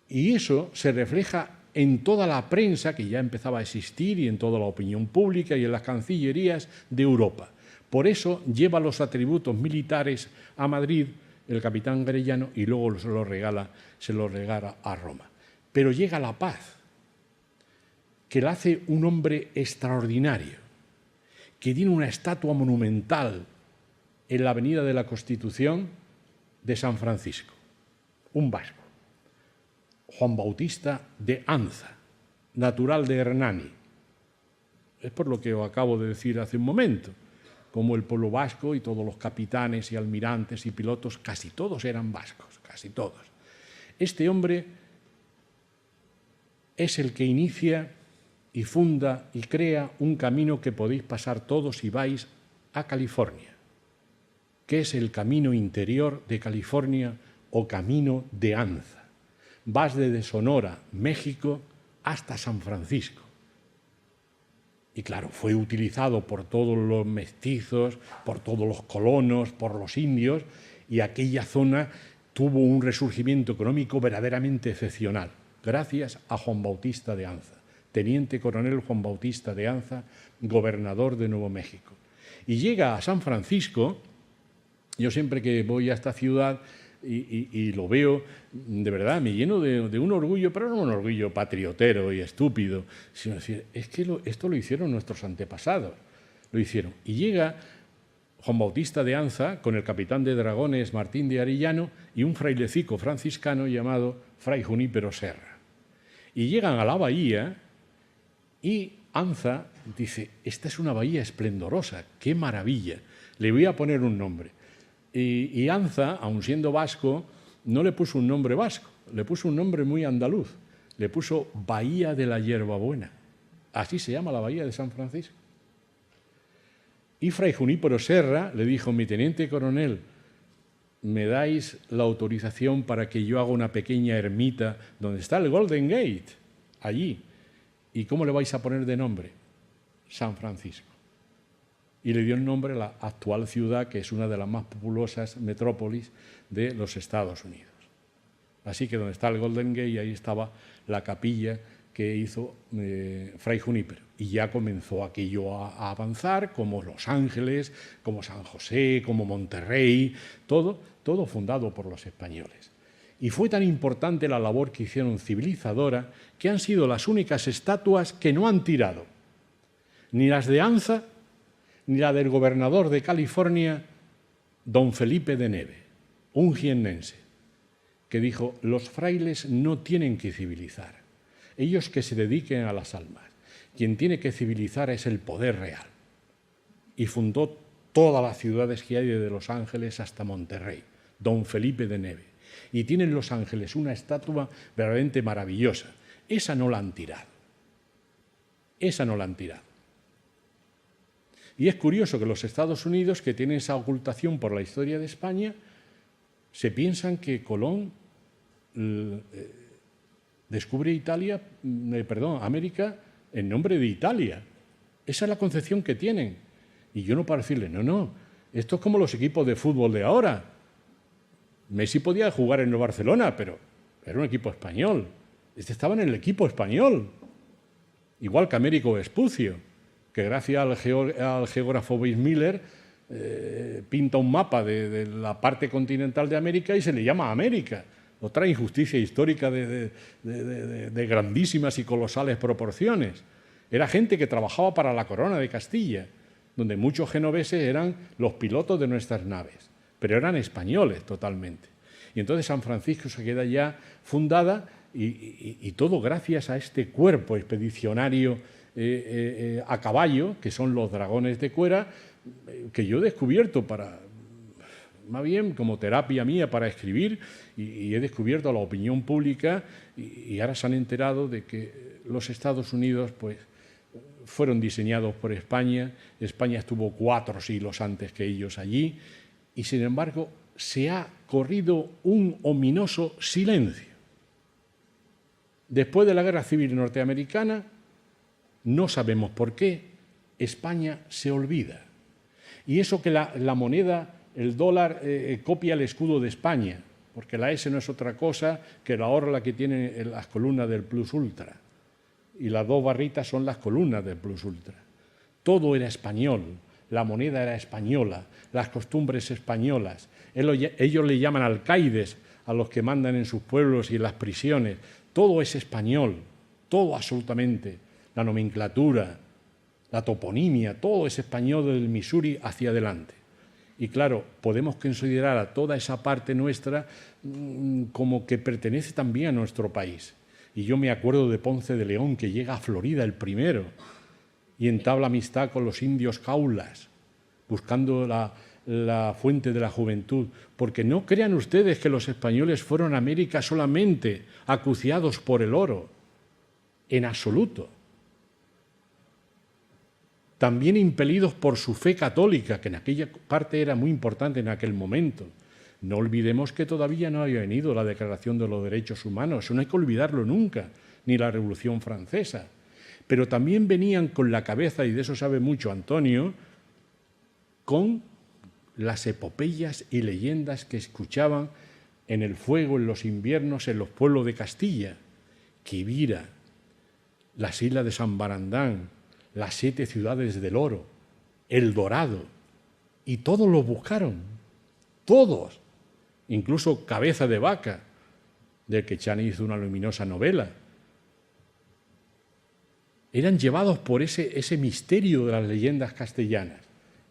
Y eso se refleja en toda la prensa que ya empezaba a existir y en toda la opinión pública y en las cancillerías de Europa. Por eso lleva los atributos militares a Madrid el capitán Arellano y luego se los regala a Roma. Pero llega la paz, que la hace un hombre extraordinario, que tiene una estatua monumental en la Avenida de la Constitución de San Francisco, un vasco, Juan Bautista de Anza, natural de Hernani. Es por lo que os acabo de decir hace un momento, como el pueblo vasco y todos los capitanes y almirantes y pilotos, casi todos eran vascos, casi todos. Este hombre es el que inicia y funda y crea un camino que podéis pasar todos si vais a California, que es el camino interior de California o camino de Anza. Vas desde Sonora, México, hasta San Francisco. Y claro, fue utilizado por todos los mestizos, por todos los colonos, por los indios, y aquella zona tuvo un resurgimiento económico verdaderamente excepcional, gracias a Juan Bautista de Anza, teniente coronel Juan Bautista de Anza, gobernador de Nuevo México. Y llega a San Francisco. Yo siempre que voy a esta ciudad y lo veo, de verdad, me lleno de un orgullo, pero no un orgullo patriotero y estúpido, sino decir, es que esto lo hicieron nuestros antepasados, lo hicieron. Y llega Juan Bautista de Anza con el capitán de dragones Martín de Arellano y un frailecico franciscano llamado Fray Junípero Serra. Y llegan a la bahía y Anza dice, esta es una bahía esplendorosa, qué maravilla, le voy a poner un nombre. Y Anza, aun siendo vasco, no le puso un nombre vasco, le puso un nombre muy andaluz, le puso Bahía de la Hierbabuena. Así se llama la bahía de San Francisco. Y Fray Junípero Serra le dijo, mi teniente coronel, ¿me dais la autorización para que yo haga una pequeña ermita donde está el Golden Gate? Allí. ¿Y cómo le vais a poner de nombre? San Francisco. Y le dio el nombre a la actual ciudad, que es una de las más populosas metrópolis de los Estados Unidos. Así que donde está el Golden Gate, ahí estaba la capilla que hizo Fray Junípero. Y ya comenzó aquello a avanzar, como Los Ángeles, como San José, como Monterrey, todo fundado por los españoles. Y fue tan importante la labor que hicieron civilizadora que han sido las únicas estatuas que no han tirado. Ni las de Anza, ni la del gobernador de California, don Felipe de Neve, un jiennense, que dijo, los frailes no tienen que civilizar, ellos que se dediquen a las almas. Quien tiene que civilizar es el poder real. Y fundó todas las ciudades que hay desde Los Ángeles hasta Monterrey, don Felipe de Neve. Y tiene en Los Ángeles una estatua verdaderamente maravillosa. esa no la han tirado. Esa no la han tirado. Y es curioso que los Estados Unidos, que tienen esa ocultación por la historia de España, se piensan que Colón descubre América en nombre de Italia. Esa es la concepción que tienen. Y yo no para decirle, no, esto es como los equipos de fútbol de ahora. Messi podía jugar en el Barcelona, pero era un equipo español. Este estaba en el equipo español. Igual que Américo Vespucio, que gracias al geógrafo Weiss Miller pinta un mapa de la parte continental de América y se le llama América. Otra injusticia histórica de grandísimas y colosales proporciones. Era gente que trabajaba para la corona de Castilla, donde muchos genoveses eran los pilotos de nuestras naves, pero eran españoles totalmente. Y entonces San Francisco se queda ya fundada y todo gracias a este cuerpo expedicionario a caballo, que son los dragones de Cuera, que yo he descubierto más bien como terapia mía para escribir, y he descubierto a la opinión pública, y ahora se han enterado de que los Estados Unidos pues, fueron diseñados por España. España estuvo 4 siglos antes que ellos allí, y sin embargo se ha corrido un ominoso silencio. Después de la Guerra Civil Norteamericana, no sabemos por qué, España se olvida. Y eso que la moneda, el dólar, copia el escudo de España, porque la S no es otra cosa que la orla que tiene las columnas del plus ultra. Y las 2 barritas son las columnas del plus ultra. Todo era español, la moneda era española, las costumbres españolas. Ellos le llaman alcaides a los que mandan en sus pueblos y en las prisiones. Todo es español, todo absolutamente. La nomenclatura, la toponimia, todo es español del Missouri hacia adelante. Y claro, podemos considerar a toda esa parte nuestra como que pertenece también a nuestro país. Y yo me acuerdo de Ponce de León, que llega a Florida el primero y entabla amistad con los indios caulas, buscando la fuente de la juventud. Porque no crean ustedes que los españoles fueron a América solamente acuciados por el oro, en absoluto. También impelidos por su fe católica, que en aquella parte era muy importante en aquel momento. No olvidemos que todavía no había venido la Declaración de los Derechos Humanos, eso no hay que olvidarlo nunca, ni la Revolución Francesa. Pero también venían con la cabeza, y de eso sabe mucho Antonio, con las epopeyas y leyendas que escuchaban en el fuego, en los inviernos, en los pueblos de Castilla. Quivira, las islas de San Barandán, las 7 ciudades del oro, El Dorado, y todos los buscaron, todos, incluso Cabeza de Vaca, del que Chani hizo una luminosa novela. Eran llevados por ese misterio de las leyendas castellanas.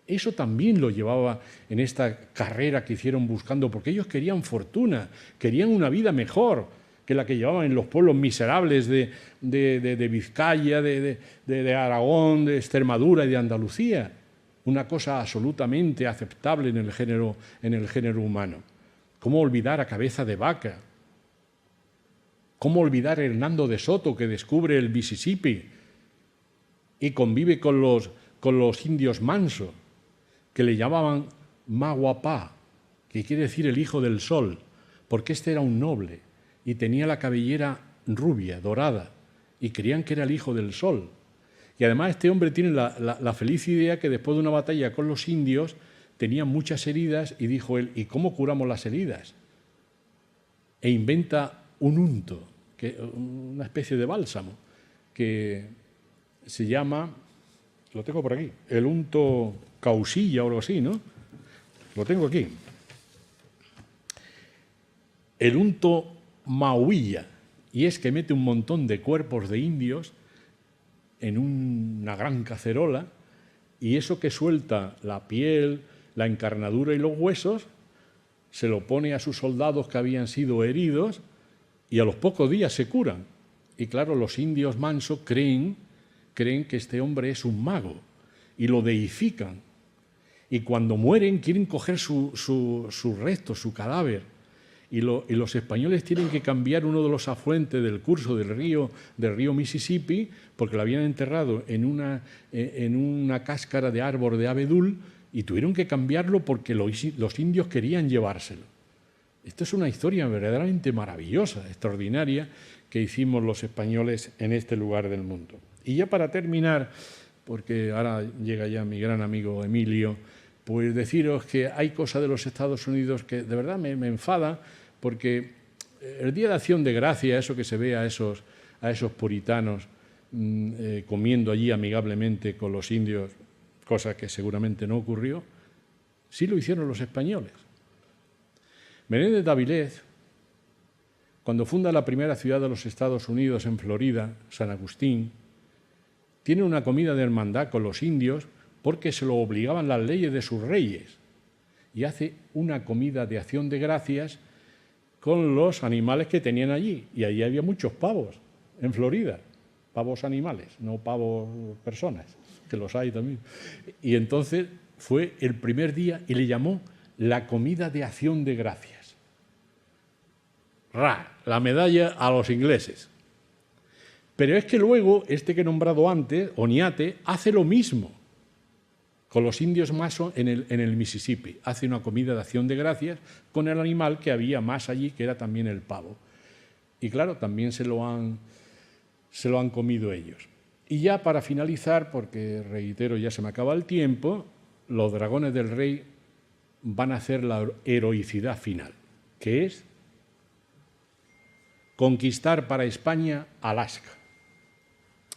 Eso también lo llevaba en esta carrera que hicieron buscando, porque ellos querían fortuna, querían una vida mejor que la que llevaban en los pueblos miserables de Vizcaya, de Aragón, de Extremadura y de Andalucía. Una cosa absolutamente aceptable en el género humano. ¿Cómo olvidar a Cabeza de Vaca? ¿Cómo olvidar a Hernando de Soto, que descubre el Mississippi y convive con los indios manso, que le llamaban Maguapá, que quiere decir el hijo del sol, porque este era un noble y tenía la cabellera rubia, dorada, y creían que era el hijo del sol. Y además este hombre tiene la feliz idea que después de una batalla con los indios tenía muchas heridas, y dijo él, ¿y cómo curamos las heridas? E inventa un unto, una especie de bálsamo, que se llama, lo tengo por aquí, el unto causilla o algo así, ¿no? Lo tengo aquí. El unto Mauilla, y es que mete un montón de cuerpos de indios en una gran cacerola, y eso que suelta la piel, la encarnadura y los huesos, se lo pone a sus soldados que habían sido heridos, y a los pocos días se curan. Y claro, los indios manso creen que este hombre es un mago, y lo deifican. Y cuando mueren quieren coger su resto, su cadáver, y los españoles tienen que cambiar uno de los afluentes del curso del río Mississippi, porque lo habían enterrado en una cáscara de árbol de abedul, y tuvieron que cambiarlo porque los indios querían llevárselo. Esto es una historia verdaderamente maravillosa, extraordinaria, que hicimos los españoles en este lugar del mundo. Y ya para terminar, porque ahora llega ya mi gran amigo Emilio, pues deciros que hay cosas de los Estados Unidos que de verdad me enfada, porque el Día de Acción de Gracia, eso que se ve a esos puritanos comiendo allí amigablemente con los indios, cosa que seguramente no ocurrió, sí lo hicieron los españoles. Menéndez de Avilés, cuando funda la primera ciudad de los Estados Unidos en Florida, San Agustín, tiene una comida de hermandad con los indios porque se lo obligaban las leyes de sus reyes, y hace una comida de acción de gracias con los animales que tenían allí. Y allí había muchos pavos, en Florida, pavos animales, no pavos personas, que los hay también. Y entonces fue el primer día y le llamó la comida de acción de gracias. La medalla a los ingleses. Pero es que luego, este que he nombrado antes, Oñate, hace lo mismo con los indios maso en el Mississippi. Hace una comida de acción de gracias con el animal que había más allí, que era también el pavo. Y claro, también se lo han comido ellos. Y ya para finalizar, porque reitero, ya se me acaba el tiempo, los dragones del rey van a hacer la heroicidad final, que es conquistar para España Alaska.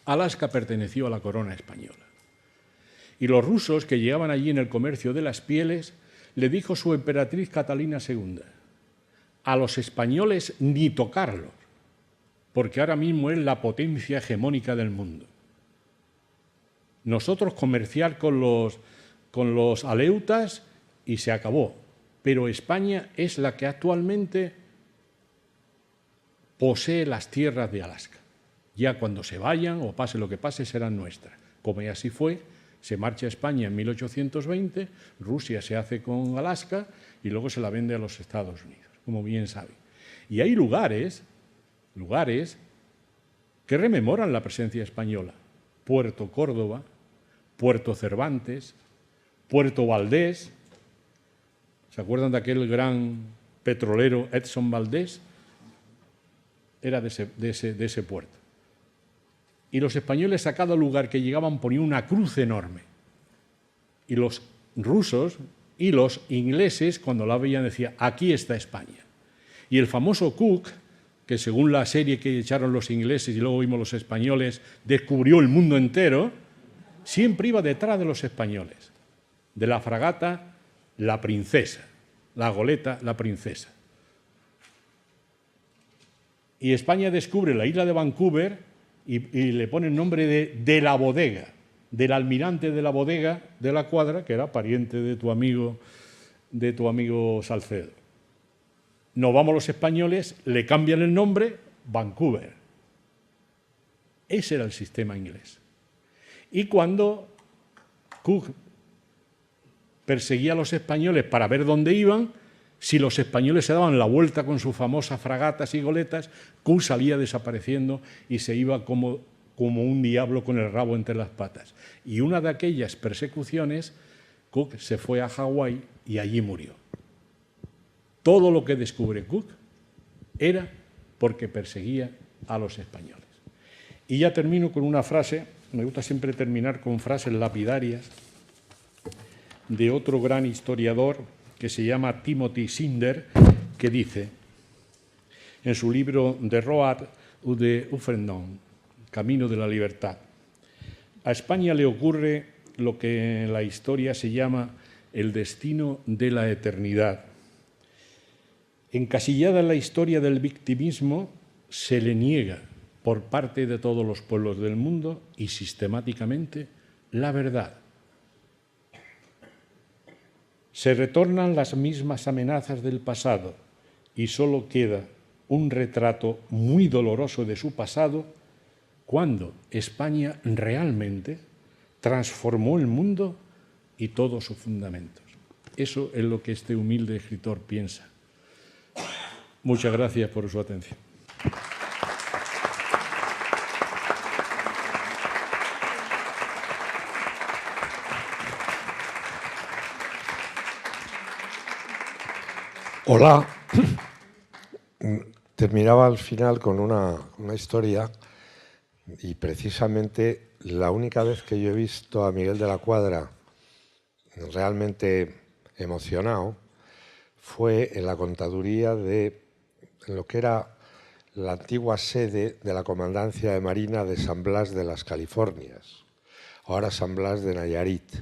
Alaska perteneció a la corona española. Y los rusos que llegaban allí en el comercio de las pieles, le dijo su emperatriz Catalina II, a los españoles ni tocarlos, porque ahora mismo es la potencia hegemónica del mundo. Nosotros comerciar con los aleutas y se acabó, pero España es la que actualmente posee las tierras de Alaska. Ya cuando se vayan o pase lo que pase serán nuestras, como ya así fue. Se marcha a España en 1820, Rusia se hace con Alaska y luego se la vende a los Estados Unidos, como bien saben. Y hay lugares que rememoran la presencia española. Puerto Córdoba, Puerto Cervantes, Puerto Valdés. ¿Se acuerdan de aquel gran petrolero Edson Valdés? Era de ese puerto. Y los españoles a cada lugar que llegaban ponían una cruz enorme. Y los rusos y los ingleses, cuando la veían, decían, aquí está España. Y el famoso Cook, que según la serie que echaron los ingleses y luego vimos los españoles, descubrió el mundo entero, siempre iba detrás de los españoles. De la fragata, la Princesa. La goleta, la Princesa. Y España descubre la isla de Vancouver y le pone el nombre de la bodega, del almirante de la bodega de la Cuadra, que era pariente de tu amigo Salcedo. Nos vamos los españoles, le cambian el nombre, Vancouver. Ese era el sistema inglés. Y cuando Cook perseguía a los españoles para ver dónde iban, si los españoles se daban la vuelta con sus famosas fragatas y goletas, Cook salía desapareciendo y se iba como un diablo con el rabo entre las patas. Y una de aquellas persecuciones, Cook se fue a Hawái y allí murió. Todo lo que descubre Cook era porque perseguía a los españoles. Y ya termino con una frase, me gusta siempre terminar con frases lapidarias de otro gran historiador que se llama Timothy Snyder, que dice en su libro The Road de Uffendon, Camino de la Libertad, a España le ocurre lo que en la historia se llama el destino de la eternidad. Encasillada en la historia del victimismo, se le niega por parte de todos los pueblos del mundo y sistemáticamente la verdad. Se retornan las mismas amenazas del pasado y solo queda un retrato muy doloroso de su pasado cuando España realmente transformó el mundo y todos sus fundamentos. Eso es lo que este humilde escritor piensa. Muchas gracias por su atención. Hola. Terminaba al final con una historia, y precisamente la única vez que yo he visto a Miguel de la Cuadra realmente emocionado fue en la contaduría de lo que era la antigua sede de la Comandancia de Marina de San Blas de las Californias, ahora San Blas de Nayarit.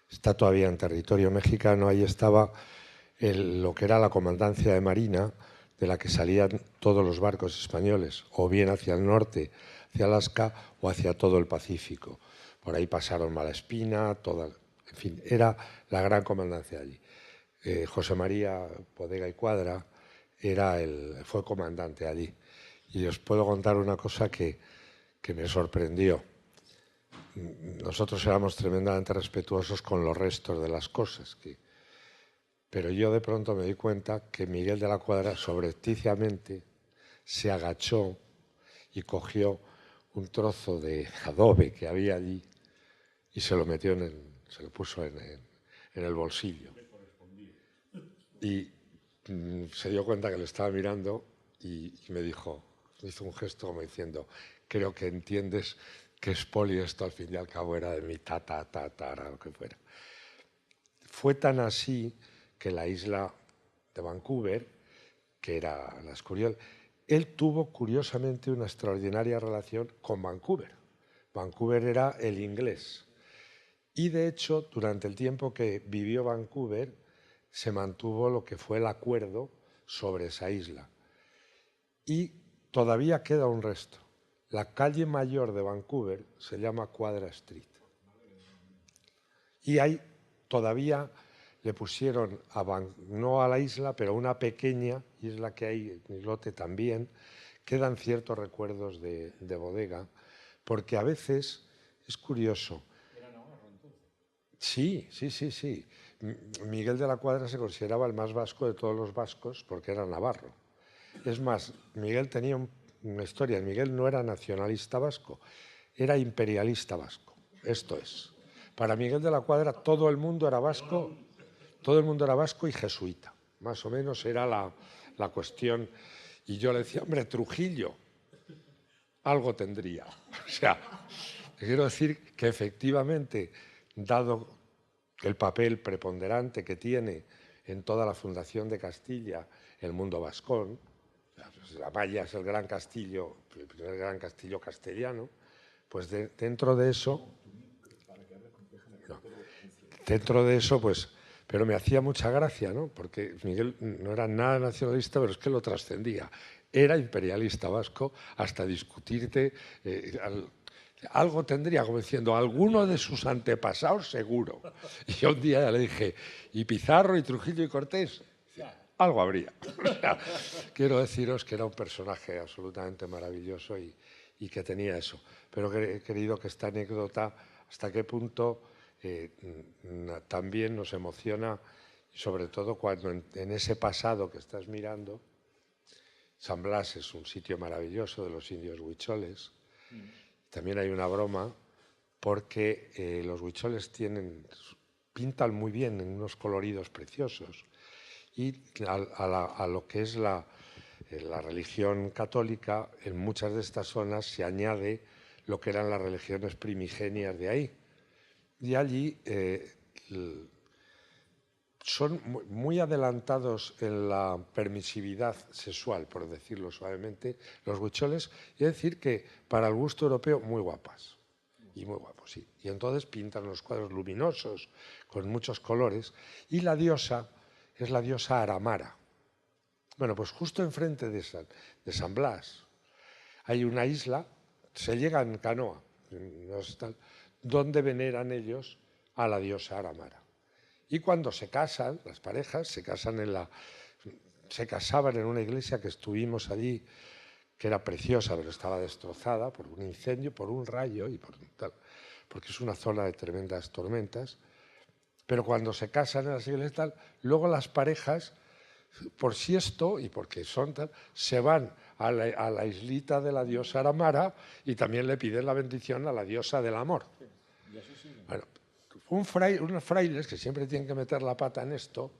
Está todavía en territorio mexicano. Ahí estaba lo que era la Comandancia de Marina, de la que salían todos los barcos españoles, o bien hacia el norte, hacia Alaska, o hacia todo el Pacífico. Por ahí pasaron Malaspina, en fin, era la gran comandancia allí. José María Bodega y Cuadra fue comandante allí. Y os puedo contar una cosa que me sorprendió. Nosotros éramos tremendamente respetuosos con los restos de las cosas, pero yo de pronto me di cuenta que Miguel de la Cuadra subrepticiamente se agachó y cogió un trozo de adobe que había allí y se lo metió se lo puso en el bolsillo. Y se dio cuenta que le estaba mirando y me hizo un gesto como diciendo: creo que entiendes que expolio esto al fin y al cabo era de mi tatara, lo que fuera. Fue tan así que la isla de Vancouver, que era la Escurial, él tuvo curiosamente una extraordinaria relación con Vancouver. Vancouver era el inglés. Y de hecho, durante el tiempo que vivió Vancouver, se mantuvo lo que fue el acuerdo sobre esa isla. Y todavía queda un resto. La calle mayor de Vancouver se llama Cuadra Street. Y ahí todavía le pusieron, no a la isla, pero a una pequeña isla que hay en islote también, quedan ciertos recuerdos de Bodega, porque a veces es curioso. ¿Era navarro entonces? Sí. Miguel de la Cuadra se consideraba el más vasco de todos los vascos porque era navarro. Es más, Miguel tenía una historia. Miguel no era nacionalista vasco, era imperialista vasco. Esto es. Para Miguel de la Cuadra todo el mundo era vasco y jesuita. Más o menos era la cuestión. Y yo le decía: hombre, Trujillo, algo tendría. O sea, quiero decir que efectivamente, dado el papel preponderante que tiene en toda la fundación de Castilla el mundo vascón, la Maya es el gran castillo, el primer gran castillo castellano, pues dentro de eso, pues, pero me hacía mucha gracia, ¿no? Porque Miguel no era nada nacionalista, pero es que lo trascendía. Era imperialista vasco hasta discutirte, algo tendría, como diciendo, alguno de sus antepasados seguro. Y yo un día le dije: ¿y Pizarro, y Trujillo, y Cortés? Algo habría. O sea, quiero deciros que era un personaje absolutamente maravilloso y que tenía eso. Pero he querido que esta anécdota, hasta qué punto también nos emociona, y sobre todo cuando en ese pasado que estás mirando, San Blas es un sitio maravilloso de los indios huicholes. También hay una broma porque los huicholes pintan muy bien en unos coloridos preciosos, y a lo que es la religión católica, en muchas de estas zonas se añade lo que eran las religiones primigenias de ahí. Y allí son muy adelantados en la permisividad sexual, por decirlo suavemente, los huicholes, y es decir que para el gusto europeo muy guapas. Y muy guapos, sí. Y entonces pintan los cuadros luminosos, con muchos colores, y la diosa es la diosa Aramara. Bueno, pues justo enfrente de San Blas hay una isla, se llega en canoa, donde veneran ellos a la diosa Aramara. Y cuando se casan, las parejas se casaban en una iglesia que estuvimos allí, que era preciosa, pero estaba destrozada por un incendio, por un rayo y porque es una zona de tremendas tormentas. Pero cuando se casan en las iglesias, luego las parejas por si esto y porque son tal, se van a la islita de la diosa Aramara y también le piden la bendición a la diosa del amor. Bueno, unos frailes que siempre tienen que meter la pata en esto,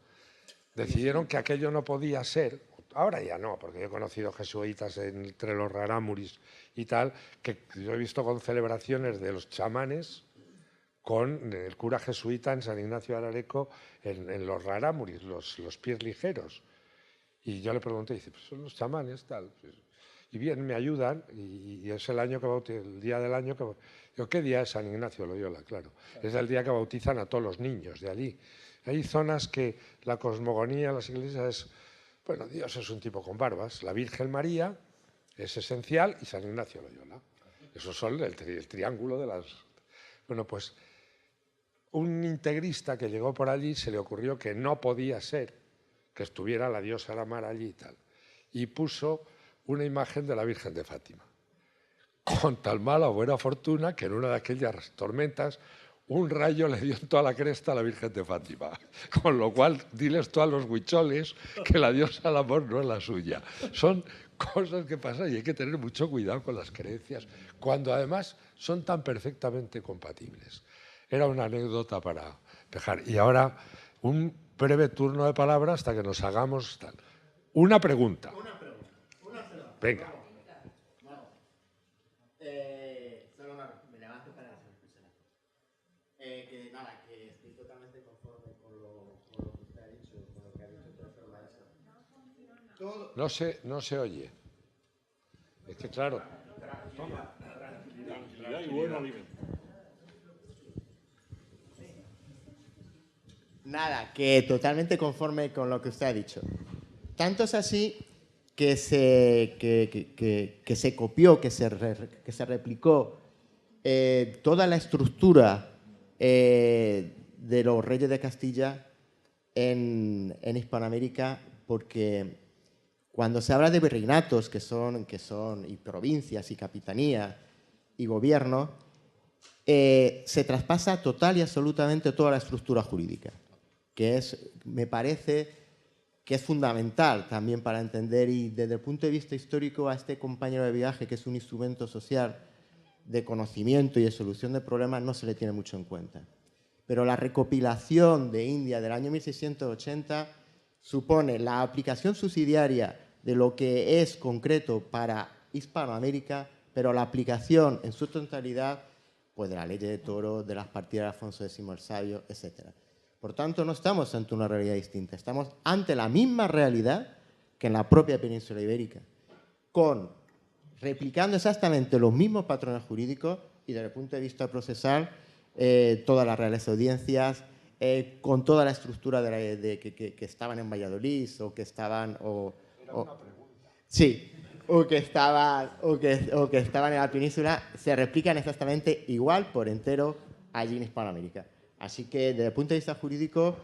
decidieron que aquello no podía ser. Ahora ya no, porque yo he conocido jesuitas entre los rarámuris y tal, que yo he visto con celebraciones de los chamanes con el cura jesuita en San Ignacio de Arareco en los rarámuris, los pies ligeros. Y yo le pregunté, dice, pues son los chamanes, tal. Y bien, me ayudan, y es el año que el día del año que... Digo, ¿qué día es San Ignacio de Loyola? Claro, es el día que bautizan a todos los niños de allí. Hay zonas que la cosmogonía, las iglesias es... Bueno, Dios es un tipo con barbas, la Virgen María es esencial y San Ignacio de Loyola. Esos son el triángulo de las... Bueno, pues un integrista que llegó por allí se le ocurrió que no podía ser que estuviera la diosa Aramara allí y tal. Y puso una imagen de la Virgen de Fátima. Con tal mala o buena fortuna que en una de aquellas tormentas un rayo le dio en toda la cresta a la Virgen de Fátima. Con lo cual, diles tú a los huicholes que la diosa del amor no es la suya. Son cosas que pasan y hay que tener mucho cuidado con las creencias, cuando además son tan perfectamente compatibles. Era una anécdota para dejar. Y ahora, un breve turno de palabra hasta que nos hagamos tal. Una pregunta. Venga. Solo me levanto para hacer que nada, que estoy totalmente conforme con lo que usted ha dicho, con lo que ha dicho el profesor maestro. No se oye. Es que claro. Tranquilidad y buen alimento. Nada, que totalmente conforme con lo que usted ha dicho. Tanto es así que se copió, que se replicó toda la estructura de los reyes de Castilla en Hispanoamérica, porque cuando se habla de virreinatos, que son y provincias y capitanías y gobierno, se traspasa total y absolutamente toda la estructura jurídica, que me parece que es fundamental también para entender, y desde el punto de vista histórico a este compañero de viaje, que es un instrumento social de conocimiento y de solución de problemas, no se le tiene mucho en cuenta. Pero la recopilación de India del año 1680 supone la aplicación subsidiaria de lo que es concreto para Hispanoamérica, pero la aplicación en su totalidad pues de la ley de Toro, de las partidas de Alfonso X el Sabio, etc. Por tanto, no estamos ante una realidad distinta, estamos ante la misma realidad que en la propia península ibérica, replicando exactamente los mismos patrones jurídicos y desde el punto de vista procesal, todas las reales audiencias, con toda la estructura que estaban en Valladolid o que estaban... Sí, o que estaban en la península, se replican exactamente igual por entero allí en Hispanoamérica. Así que desde el punto de vista jurídico,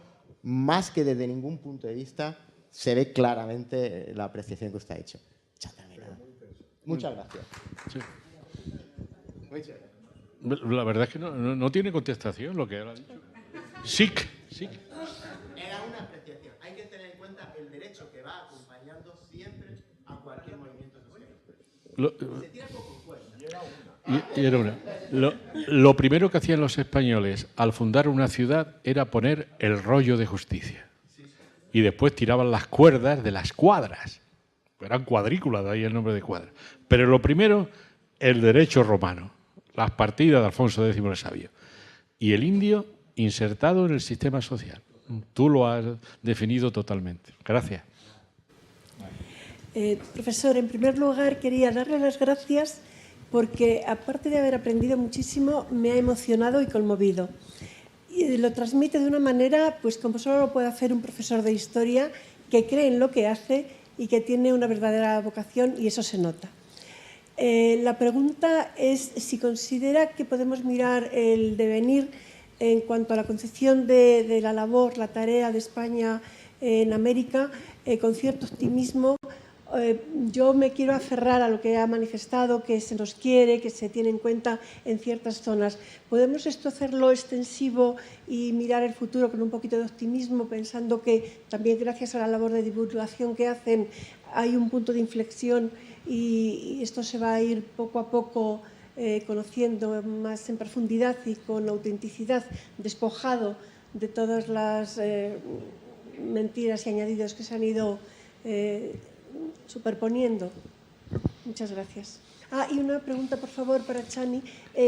más que desde ningún punto de vista, se ve claramente la apreciación que usted ha hecho. Muchas gracias. Sí. La verdad es que no tiene contestación lo que él ha dicho. Sí. Era una apreciación. Hay que tener en cuenta el derecho que va acompañando siempre a cualquier movimiento social. Se tira poco en cuenta. Y era una. Lo primero que hacían los españoles al fundar una ciudad era poner el rollo de justicia. Y después tiraban las cuerdas de las cuadras. Eran cuadrículas, de ahí el nombre de cuadra. Pero lo primero, el derecho romano, las partidas de Alfonso X el Sabio. Y el indio insertado en el sistema social. Tú lo has definido totalmente. Gracias. Profesor, en primer lugar quería darle las gracias porque, aparte de haber aprendido muchísimo, me ha emocionado y conmovido. Y lo transmite de una manera pues como solo lo puede hacer un profesor de historia que cree en lo que hace y que tiene una verdadera vocación, y eso se nota. La pregunta es si considera que podemos mirar el devenir en cuanto a la concepción de la labor, la tarea de España en América, con cierto optimismo, yo me quiero aferrar a lo que ha manifestado, que se nos quiere, que se tiene en cuenta en ciertas zonas. ¿Podemos esto hacerlo extensivo y mirar el futuro con un poquito de optimismo, pensando que también gracias a la labor de divulgación que hacen hay un punto de inflexión y esto se va a ir poco a poco conociendo más en profundidad y con autenticidad, despojado de todas las mentiras y añadidos que se han ido superponiendo? Muchas gracias. Y una pregunta, por favor, para Chani.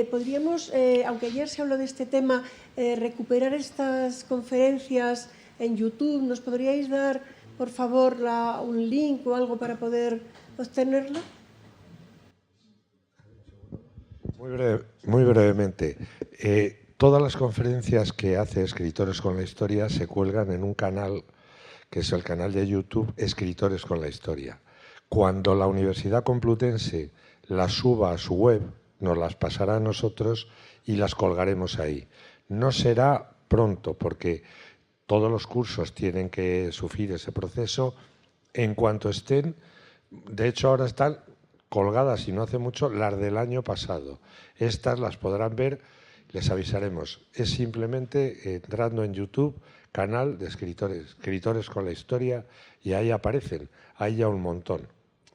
¿Podríamos, aunque ayer se habló de este tema, recuperar estas conferencias en YouTube? ¿Nos podríais dar, por favor, un link o algo para poder obtenerlo? Muy brevemente. Todas las conferencias que hace Escritores con la Historia se cuelgan en un canal, que es el canal de YouTube Escritores con la Historia. Cuando la Universidad Complutense las suba a su web, nos las pasará a nosotros y las colgaremos ahí. No será pronto, porque todos los cursos tienen que sufrir ese proceso. En cuanto estén, de hecho ahora están colgadas, y no hace mucho, las del año pasado. Estas las podrán ver, les avisaremos. Es simplemente entrando en YouTube, canal de Escritores con la Historia, y ahí aparecen. Hay ya un montón.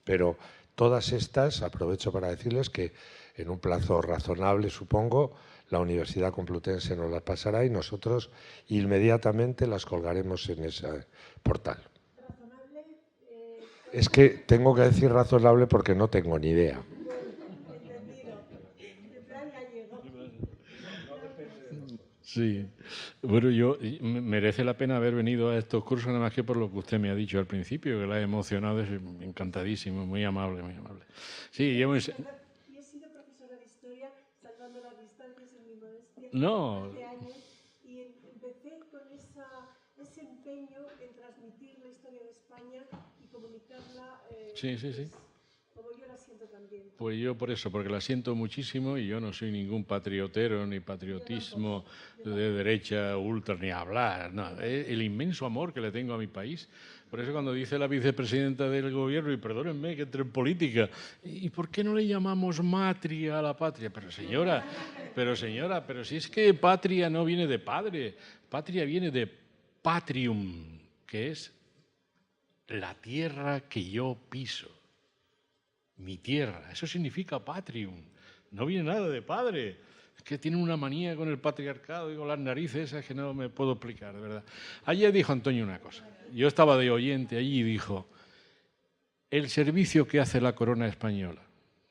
Pero todas estas, aprovecho para decirles que en un plazo razonable, supongo, la Universidad Complutense nos las pasará y nosotros inmediatamente las colgaremos en ese portal. Es que tengo que decir razonable porque no tengo ni idea. Sí, bueno, merece la pena haber venido a estos cursos, nada más que por lo que usted me ha dicho al principio, que la ha emocionado, es encantadísimo, muy amable, muy amable. Sí, yo he sido profesora de historia, salvando las distancias en mi modestia, hace años, y empecé con ese empeño en transmitir la historia de España y comunicarla como yo la siento también. Pues yo por eso, porque la siento muchísimo, y yo no soy ningún patriotero ni patriotismo de derecha ultra ni hablar, no, el inmenso amor que le tengo a mi país. Por eso cuando dice la vicepresidenta del gobierno, y perdónenme que entre en política, ¿y por qué no le llamamos matria a la patria? Pero señora, pero si es que patria no viene de padre, patria viene de patrium, que es la tierra que yo piso. Mi tierra, eso significa patrium, no viene nada de padre. Es que tienen una manía con el patriarcado y con las narices esas que no me puedo explicar, de verdad. Ayer dijo Antonio una cosa, yo estaba de oyente allí y dijo, el servicio que hace la corona española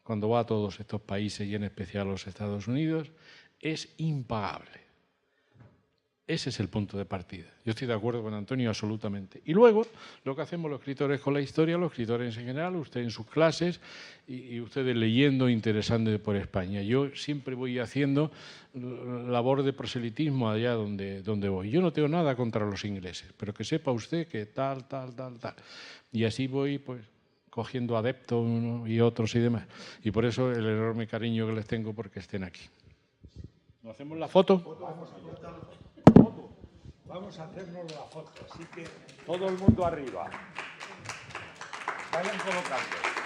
cuando va a todos estos países y en especial a los Estados Unidos es impagable. Ese es el punto de partida. Yo estoy de acuerdo con Antonio absolutamente. Y luego, lo que hacemos los escritores con la historia, los escritores en general, usted en sus clases y ustedes leyendo, interesándose por España. Yo siempre voy haciendo labor de proselitismo allá donde voy. Yo no tengo nada contra los ingleses, pero que sepa usted que tal. Y así voy, pues, cogiendo adeptos unos y otros y demás. Y por eso el enorme cariño que les tengo porque estén aquí. ¿No hacemos la foto? Vamos a hacernos la foto, así que todo el mundo arriba. Vayan colocando.